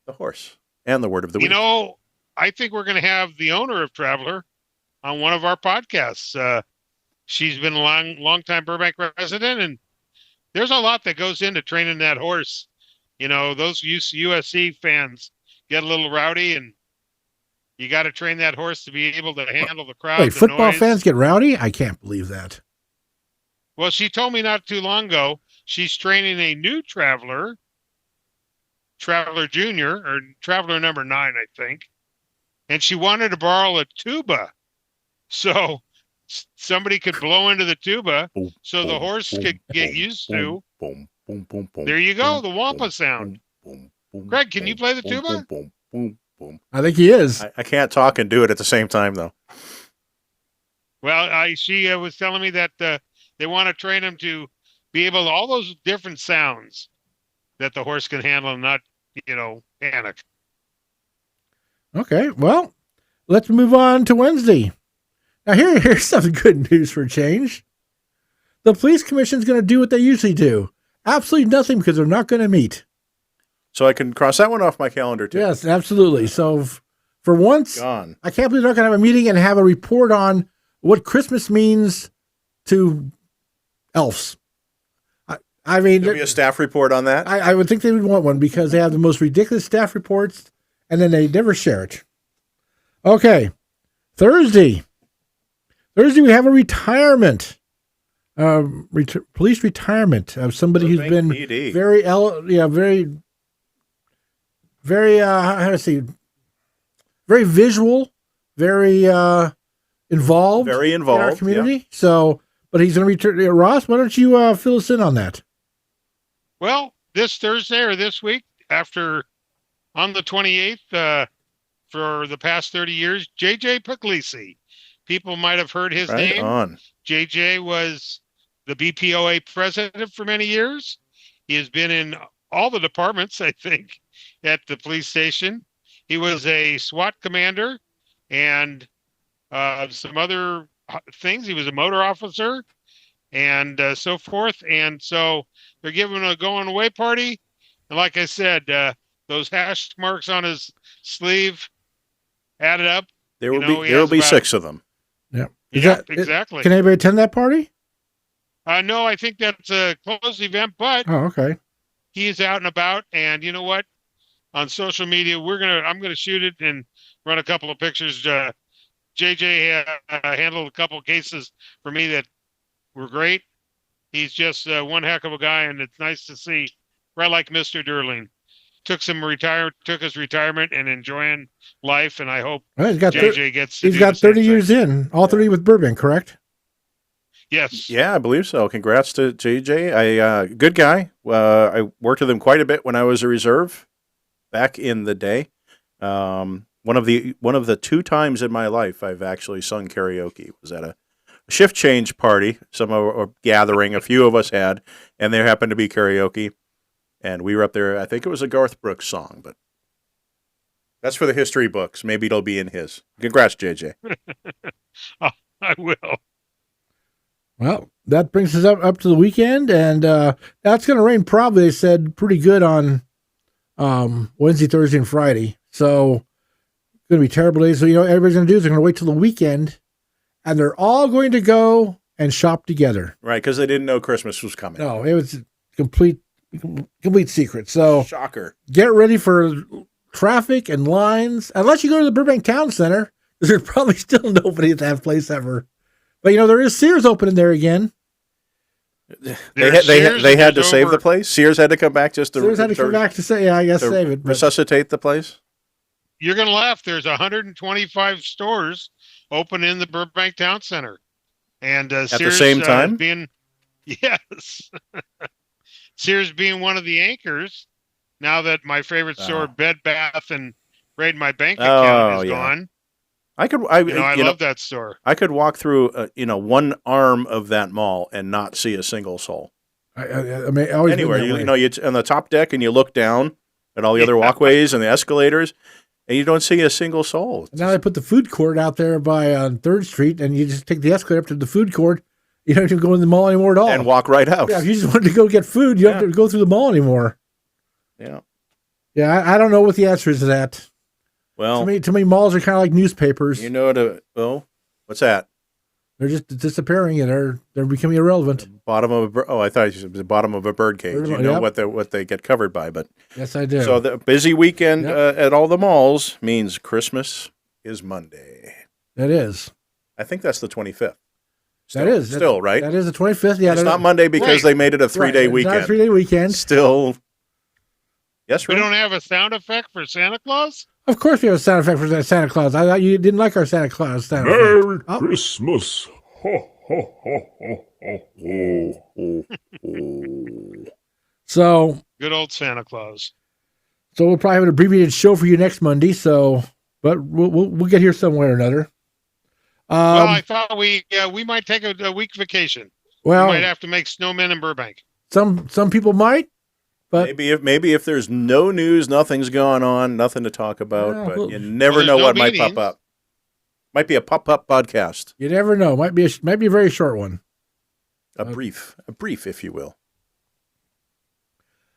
the horse, and the word of the week. I think we're going to have the owner of Traveler on one of our podcasts. She's been a long-time Burbank resident, and there's a lot that goes into training that horse. Those USC fans get a little rowdy, and you got to train that horse to be able to handle the crowd. Wait, football fans get rowdy? I can't believe that. Well, she told me not too long ago she's training a new Traveler Junior, or Traveler number 9, I think. And she wanted to borrow a tuba so somebody could blow into the tuba so the horse could get used to. There you go, the wampa sound. Greg, can you play the tuba? I think he is. I can't talk and do it at the same time, though. Well, she was telling me that they want to train him to be able to all those different sounds that the horse can handle and not, panic. Okay, well, let's move on to Wednesday. Now, here's some good news for a change. The police commission's going to do what they usually do. Absolutely nothing, because they're not going to meet. So I can cross that one off my calendar, too. Yes, absolutely. So for once, gone. I can't believe they're not going to have a meeting and have a report on what Christmas means to elves. I mean, there'll be a staff report on that. I would think they would want one because they have the most ridiculous staff reports, and then they never share it. Okay, Thursday we have a retirement, police retirement of somebody who's been PD. very very visual, very involved in our community. Yeah. So, but he's going to return. Ross, why don't you fill us in on that? Well, this Thursday or this week, on the 28th, for the past 30 years, J.J. Puglisi. People might have heard his name. J.J. was the BPOA president for many years. He has been in all the departments, I think, at the police station. He was a SWAT commander and some other things. He was a motor officer and so forth. And so they're giving a going away party. And like I said, those hash marks on his sleeve added up. There will be 6 of them. Yeah. Exactly. Can anybody attend that party? No, I think that's a closed event, but okay. He is out and about, and you know what? On social media, I'm gonna shoot it and run a couple of pictures. JJ handled a couple of cases for me that were great. He's just one heck of a guy, and it's nice to see, right like Mr. Durling. took his retirement and enjoying life, and I hope Well, he's got JJ gets. He's got 30 years in, all 30 with Burbank, correct? Yes. Yeah, I believe so. Congrats to JJ. Good guy. I worked with him quite a bit when I was a reserve back in the day. One of the 2 times in my life I've actually sung karaoke was at a shift change party, a gathering a few of us had, and there happened to be karaoke, and we were up there. I think it was a Garth Brooks song, but that's for the history books. Maybe it'll be in his. Congrats, JJ. Oh, I will. Well, that brings us up to the weekend, and that's going to rain probably, they said, pretty good on Wednesday, Thursday, and Friday. So it's going to be terrible days. So, everybody's going to do is they're going to wait till the weekend, and they're all going to go and shop together. Right, because they didn't know Christmas was coming. No, it was complete secret. So shocker. Get ready for traffic and lines, unless you go to the Burbank Town Center, because there's probably still nobody at that place ever. But, there is Sears opening there again. They had to save the place? Sears had to come back just to... Sears had to come back to say, I guess save it. Resuscitate the place? You're going to laugh. There's 125 stores open in the Burbank Town Center. And at Sears, the same time? Yes. Sears being one of the anchors, now that my favorite store, Bed Bath and Raid My Bank account is gone. I love that store. I could walk through, one arm of that mall and not see a single soul. I mean, always anywhere, you're on the top deck and you look down at all the other walkways and the escalators, and you don't see a single soul. Now they put the food court out there by 3rd Street, and you just take the escalator up to the food court. You don't have to go in the mall anymore at all. And walk right out. Yeah, if you just wanted to go get food, you don't have to go through the mall anymore. Yeah. Yeah, I don't know what the answer is to that. Well, to me, malls are kind of like newspapers. What's that? They're just disappearing, and they're becoming irrelevant. I thought you said the bottom of a bird cage. You know what they get covered by, but yes, I do. So the busy weekend at all the malls means Christmas is Monday. That is. I think that's the 25th. Right? That is the 25th. Yeah, it's not Monday because they made it a 3-day weekend. Not a 3-day weekend. Still. Yes, we don't have a sound effect for Santa Claus? Of course we have a sound effect for Santa Claus. I thought you didn't like our Santa Claus sound Merry effect. Christmas. Ho, ho, ho, ho, ho, ho, ho. So. Good old Santa Claus. So we'll probably have an abbreviated show for you next Monday. But we'll get here somewhere or another. Well, I thought we might take a week vacation. Well, we might have to make snowmen in Burbank. Some people might. But maybe if there's no news, nothing's going on, nothing to talk about, but you never know what might pop up. Might be a pop-up podcast. You never know. Might be a very short one. A brief, if you will.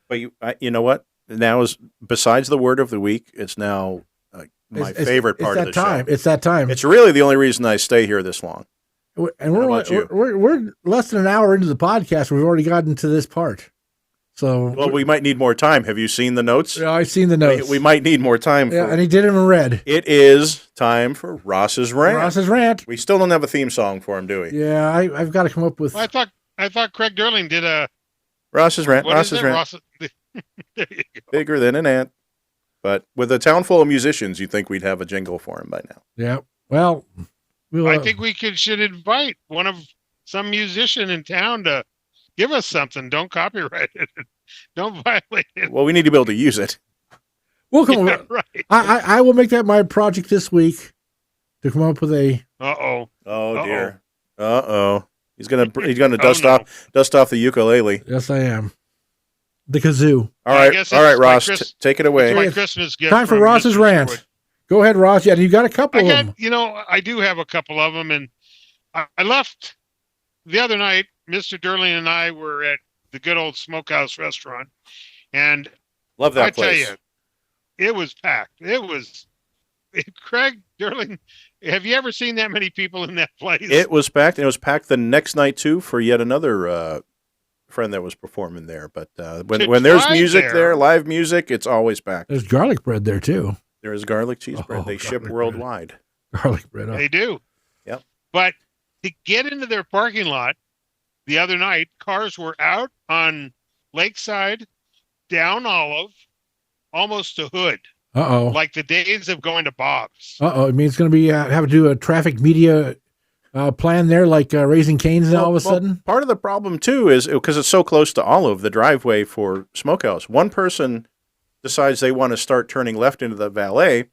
But you know what? Now is besides the word of the week, it's now my favorite part of the show. It's that time. It's really the only reason I stay here this long. And we're less than an hour into the podcast. We've already gotten to this part. So we might need more time. Have you seen the notes? Yeah, I've seen the notes. We might need more time. And he did it in red. It is time for Ross's rant. We still don't have a theme song for him, do we? Yeah, I've got to come up with. Well, I thought Craig Durling did a Ross's rant. There you go. Bigger than an ant. But with a town full of musicians, you'd think we'd have a jingle for him by now. Yeah. Well, I think we should invite some musician in town to give us something. Don't copyright it. Don't violate it. Well, we need to be able to use it. We'll come right. I will make that my project this week to come up with a. Oh dear. He's gonna dust off the ukulele. Yes, I am. The kazoo. All right, Ross, take it away. My Christmas gift. Time for Ross's rant. Go ahead, Ross. Yeah, you got a couple of them. I do have a couple of them, and I left the other night. Mr. Durling and I were at the good old Smokehouse restaurant, and love that place. I tell you, it was packed. Craig Durling, have you ever seen that many people in that place? It was packed, and it was packed the next night too for yet another friend that was performing there. But when there's music there, live music, it's always packed. There's garlic bread there too. There is garlic cheese bread. They ship worldwide. Garlic bread. They do. Yep. But to get into their parking lot the other night, cars were out on Lakeside, down Olive, almost to hood, Uh-oh. like the days of going to Bob's. Uh-oh. It means it's going to be have to do a traffic media plan there, like Raising Cane's all of a sudden? Part of the problem, too, is because it's so close to Olive, the driveway for Smokehouse. One person decides they want to start turning left into the valet,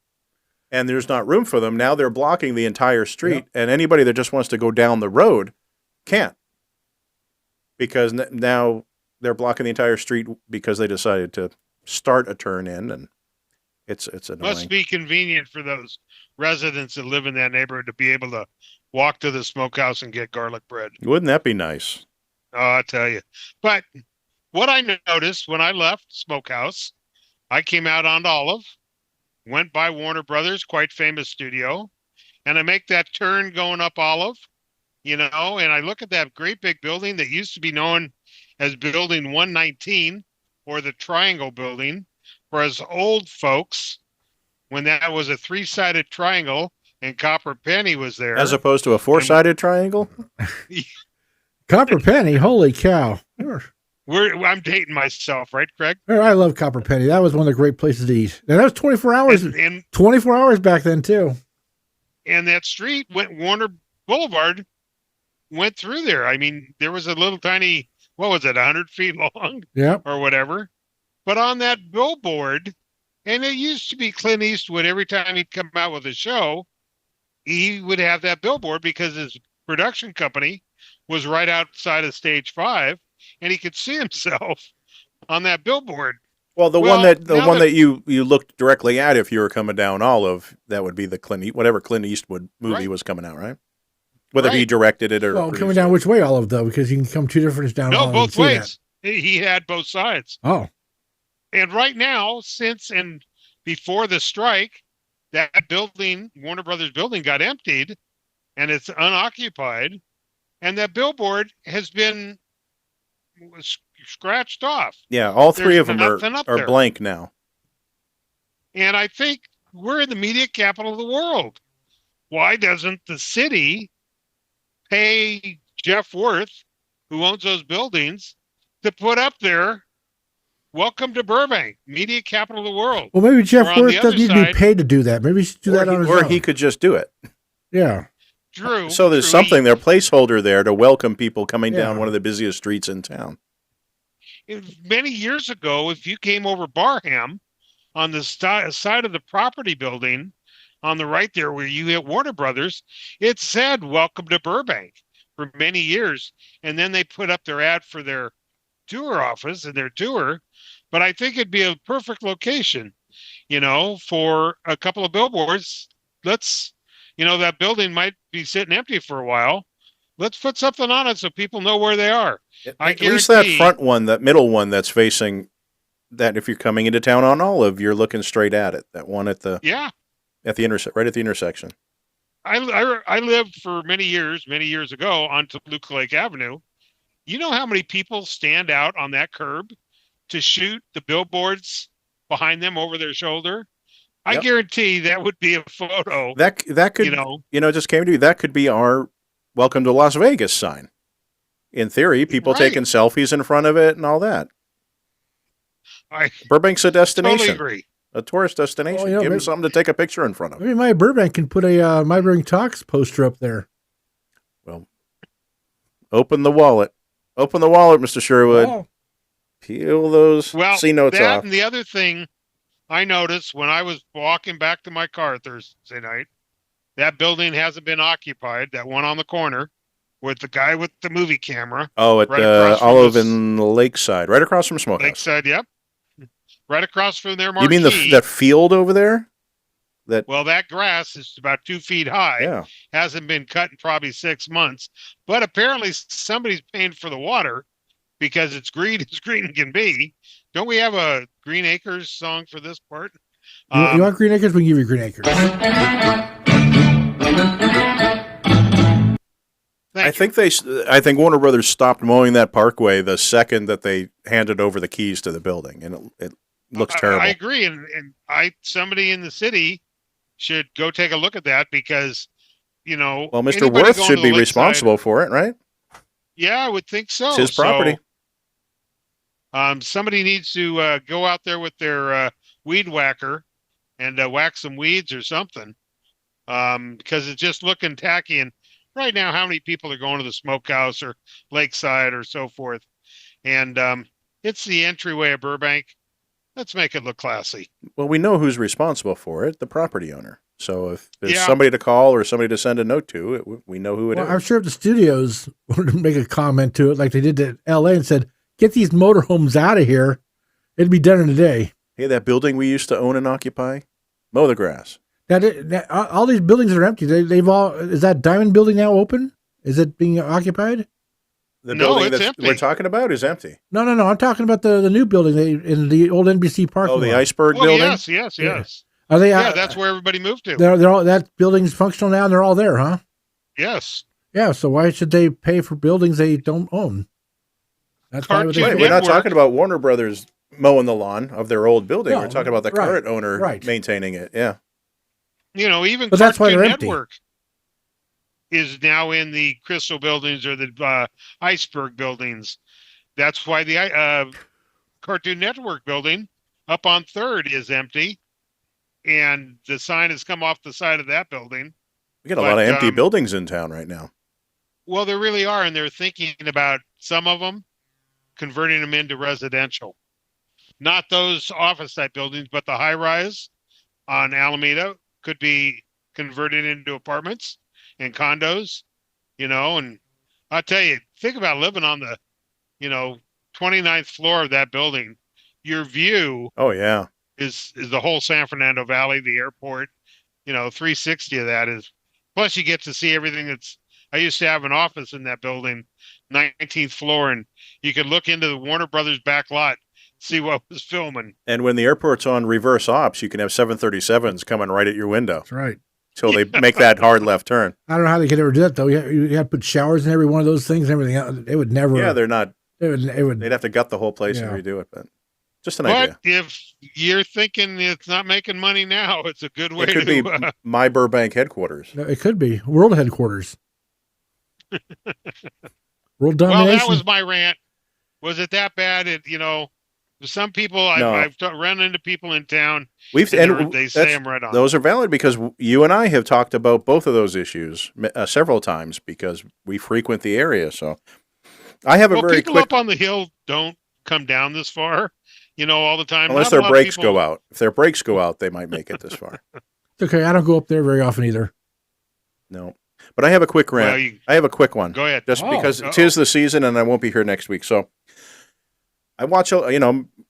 and there's not room for them. Now they're blocking the entire street, and anybody that just wants to go down the road can't, because now they're blocking the entire street because they decided to start a turn in, and it's annoying. Must be convenient for those residents that live in that neighborhood to be able to walk to the Smokehouse and get garlic bread. Wouldn't that be nice? Oh, I'll tell you. But what I noticed when I left Smokehouse, I came out onto Olive, went by Warner Brothers, quite famous studio, and I make that turn going up Olive, and I look at that great big building that used to be known as Building 119, or the Triangle Building, for us old folks, when that was a three-sided triangle and Copper Penny was there. As opposed to a four-sided triangle? Copper Penny? Holy cow. I'm dating myself, right, Craig? I love Copper Penny. That was one of the great places to eat. And that was 24 hours. And 24 hours back then, too. And that street, Warner Boulevard, went through there. I mean, there was a little tiny, 100 feet long? Yeah. Or whatever. But on that billboard, and it used to be Clint Eastwood, every time he'd come out with a show, he would have that billboard because his production company was right outside of Stage 5, and he could see himself on that billboard. Well, the one that you looked directly at if you were coming down Olive, that would be the whatever Clint Eastwood movie was coming out, right? Whether he directed it or coming down which way Olive, though, because you can come two different down Olive. No, both ways. He had both sides. Oh. And right now, since and before the strike, that building, Warner Brothers building, got emptied, and it's unoccupied, and that billboard has been scratched off. Yeah, all three of them are blank now. And I think we're in the media capital of the world. Why doesn't the city pay Jeff Worth, who owns those buildings, to put up there, "Welcome to Burbank, media capital of the world"? Well, maybe Jeff Worth doesn't need to be paid to do that. Maybe he should do that on his own. Or he could just do it. Yeah. True. So there's something there, placeholder there to welcome people coming down one of the busiest streets in town. Many years ago, if you came over Barham on the side of the property building on the right there where you hit Warner Brothers, it said "Welcome to Burbank" for many years. And then they put up their ad for their tour office and their tour. But I think it'd be a perfect location, for a couple of billboards. That building might be sitting empty for a while. Let's put something on it so people know where they are. At least that front one, that middle one that's facing that, if you're coming into town on Olive, you're looking straight at it. That one at the right at the intersection. I lived for many years ago on Toluca Lake Avenue. You know how many people stand out on that curb to shoot the billboards behind them over their shoulder? I guarantee that would be a photo. That could, it just came to me. That could be our "Welcome to Las Vegas" sign. In theory, people taking selfies in front of it and all that. Burbank's a destination. Totally agree. A tourist destination. Give them something to take a picture in front of. Maybe my Burbank can put a My Burbank Talks poster up there. Well, open the wallet. Open the wallet, Mr. Sherwood. Oh. Peel those C notes off. And the other thing I noticed when I was walking back to my car Thursday night, that building hasn't been occupied, that one on the corner with the guy with the movie camera. Oh, at Olive and Lakeside, right across from Smokehouse. Lakeside, yep. Right across from their marquee. You mean that field over there? That grass is about 2 feet high. Yeah. Hasn't been cut in probably 6 months. But apparently somebody's paying for the water because it's green as green can be. Don't we have a Green Acres song for this part? You want Green Acres? We can give you Green Acres. I think Warner Brothers stopped mowing that parkway the second that they handed over the keys to the building, and it looks terrible. I agree, and somebody in the city should go take a look at that because, well, Mr. Worth should be responsible for it, right? Yeah, I would think so. It's his property. Somebody needs to go out there with their weed whacker and whack some weeds or something, because it's just looking tacky. And right now, how many people are going to the smokehouse or lakeside or so forth? And it's the entryway of Burbank. Let's make it look classy. Well, we know who's responsible for it, the property owner. So if there's Yeah. somebody to call or somebody to send a note to, we know who it Well, is. I'm sure if the studios were to make a comment to it like they did to LA and said, get these motorhomes out of here, it'd be done in a day. Hey, that building we used to own and occupy, mow the grass. Now, all these buildings are empty. They've all, is that Diamond building now open? Is it being occupied? The No, building it's that empty. we're talking about is empty. No. I'm talking about the new building in the old NBC parking Oh, the lot. iceberg Oh, building? yes. Yeah. Are they? Yeah, that's where everybody moved to. they're all, that building's functional now and they're all there, huh? Yes. Yeah. So why should they pay for buildings they don't own? That's why would they Cartoon do We're it. not Network. talking about Warner Brothers mowing the lawn of their old building. No, We're talking about the right, current owner right. maintaining it. Yeah. Even But that's why Cartoon they're empty. Network is now in the Crystal buildings or the iceberg buildings. That's why the Cartoon Network building up on 3rd is empty, and the sign has come off the side of that building. We got a lot But, of empty buildings in town right now. Well, there really are, and they're thinking about some of them converting them into residential. Not those office type buildings, but the high rise on Alameda could be converted into apartments and condos, and I'll tell you, think about living on the, 29th floor of that building. Your view Oh, yeah. is the whole San Fernando Valley, the airport, 360 of that is, plus you get to see everything I used to have an office in that building, 19th floor, and you could look into the Warner Brothers back lot, see what was filming. And when the airport's on reverse ops, you can have 737s coming right at your window That's right. until they make that hard left turn. I don't know how they could ever do that though. You have to put showers in every one of those things and everything else. It would never. Yeah, they're not. It would. They'd have to gut the whole place Yeah. and redo it, but just an But idea. if you're thinking it's not making money now, it's a good way It could to. be my Burbank headquarters. It could be world headquarters. World Well, domination. that was my rant. Was it that bad? Some people No. I've run into people in town. We've And they say that's- I'm right on. Those are valid because you and I have talked about both of those issues several times because we frequent the area. So I have a Well, very people quick, up on the hill don't come down this far, all the time. unless Not a their lot of brakes people- go out. If their brakes go out, they might make it this far. It's okay. I don't go up there very often either. No, but I have a quick rant. Well, you I have a quick one. go ahead. Just Oh. because Uh-oh. 'tis the season and I won't be here next week. So I watch,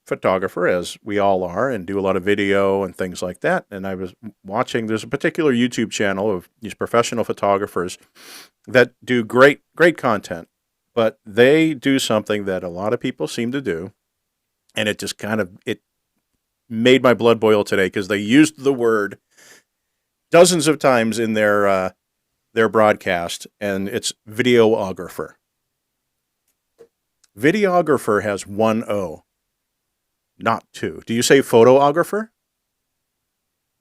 photographer, as we all are, and do a lot of video and things like that. And I was watching, there's a particular YouTube channel of these professional photographers that do great content, but they do something that a lot of people seem to do. And it just it made my blood boil today because they used the word dozens of times in their broadcast, and it's videographer. Videographer has one O, not two. Do you say photographer?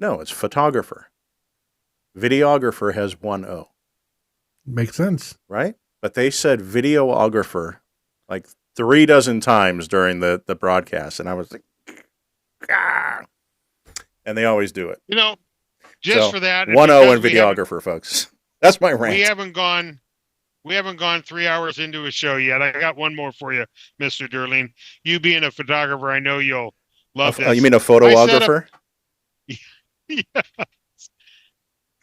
No, it's photographer. Videographer has one O, Makes sense. right? But they said videographer like 3 dozen times during the broadcast, and I was like, ah. And they always do it. Just So, for that. and 1-0 in because we haven't- videographer, folks. That's my rant. We haven't gone 3 hours into a show yet. I got one more for you, Mr. Durling. You being a photographer, I know you'll love this. You mean a photographer?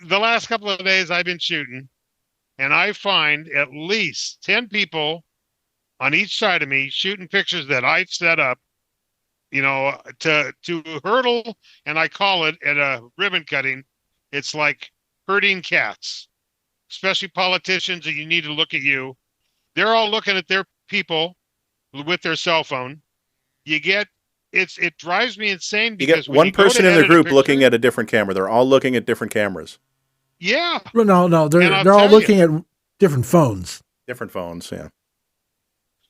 The last couple of days I've been shooting, and I find at least 10 people on each side of me shooting pictures that I've set up, to hurdle, and I call it at a ribbon cutting. It's like herding cats, especially politicians that you need to look at you. They're all looking at their people with their cell phone. It drives me insane You because get when one you go to person in the edit a group picture- looking at a different camera. They're all looking at different cameras, No, Yeah. they're And I'll they're all tell looking at different phones. different phones. Yeah.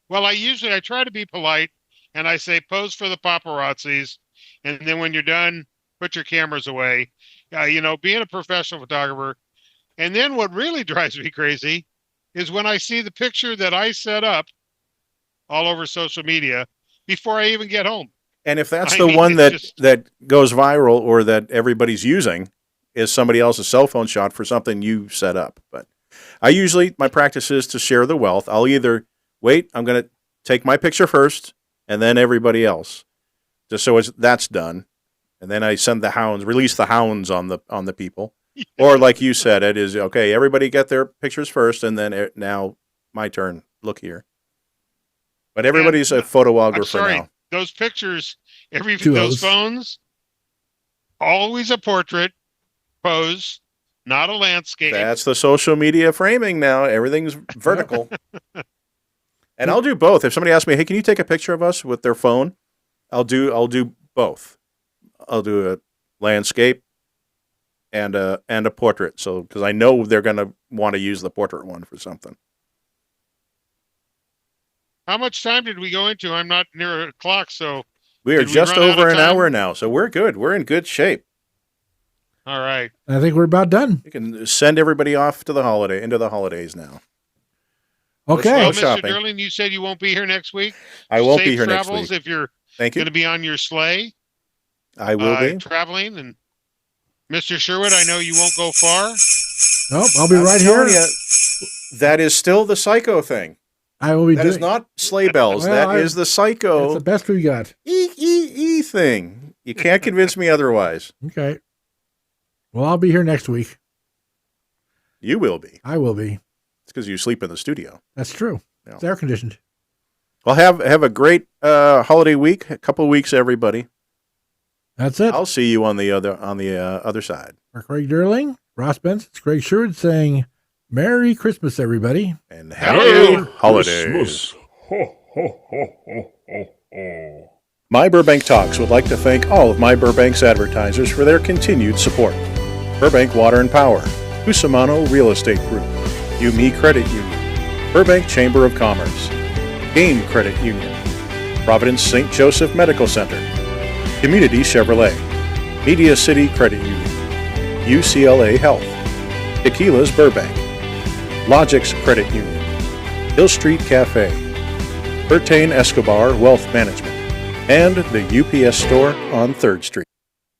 Well, I try to be polite, and I say pose for the paparazzis, and then when you're done, put your cameras away. Being a professional photographer, and then what really drives me crazy is when I see the picture that I set up all over social media before I even get home. And if that's I the mean, one it's that goes viral or that everybody's using is somebody else's cell phone shot for something you set up. But my practice is to share the wealth. I'll either wait, I'm going to take my picture first and then everybody else, just so that's done. And then I send release the hounds on the people. Or like you said, it is, okay, everybody get their pictures first and then now my turn. Look here. But everybody's a photographer now. Those pictures, Two those O's. phones, always a portrait pose, not a landscape. That's the social media framing now. Everything's vertical. And I'll do both. If somebody asks me, hey, can you take a picture of us with their phone? I'll do both. I'll do a landscape and a portrait. So, because I know they're going to want to use the portrait one for something. How much time did we go into? I'm not near a clock, so We are did we just run out over of an time? hour now, so we're good. We're in good shape. All right. I think we're about done. You can send everybody off to into the holidays now. Okay. Well, Go Mr. shopping. Durling, you said you won't be here next week. I won't Safe be here next travels week. if you're Thank you. going to be on your sleigh. I will be. Traveling. And Mr. Sherwood, I know you won't go far. Nope, I'll be I'm right here. telling you, that is still the psycho thing. I will be That doing is not sleigh bells. Well, That is the psycho It's the best we got. thing. You can't convince me otherwise. Okay. Well, I'll be here next week. You will be. I will be. It's because you sleep in the studio. That's true. Yeah. It's air conditioned. Well, have a great holiday week. A couple of weeks, everybody. That's it. I'll see you on the other side. For Craig Durling, Ross Benson, it's Craig Sherwood saying, Merry Christmas, everybody. And happy holidays. Christmas. Ho, ho, ho, ho, ho, ho. My Burbank Talks would like to thank all of My Burbank's advertisers for their continued support. Burbank Water and Power, Cusimano Real Estate Group, UME Credit Union, Burbank Chamber of Commerce, Game Credit Union, Providence St. Joseph Medical Center, Community Chevrolet, Media City Credit Union, UCLA Health, Tequila's Burbank, Logix Credit Union, Hill Street Cafe, Bertain Escobar Wealth Management, and the UPS Store on 3rd Street.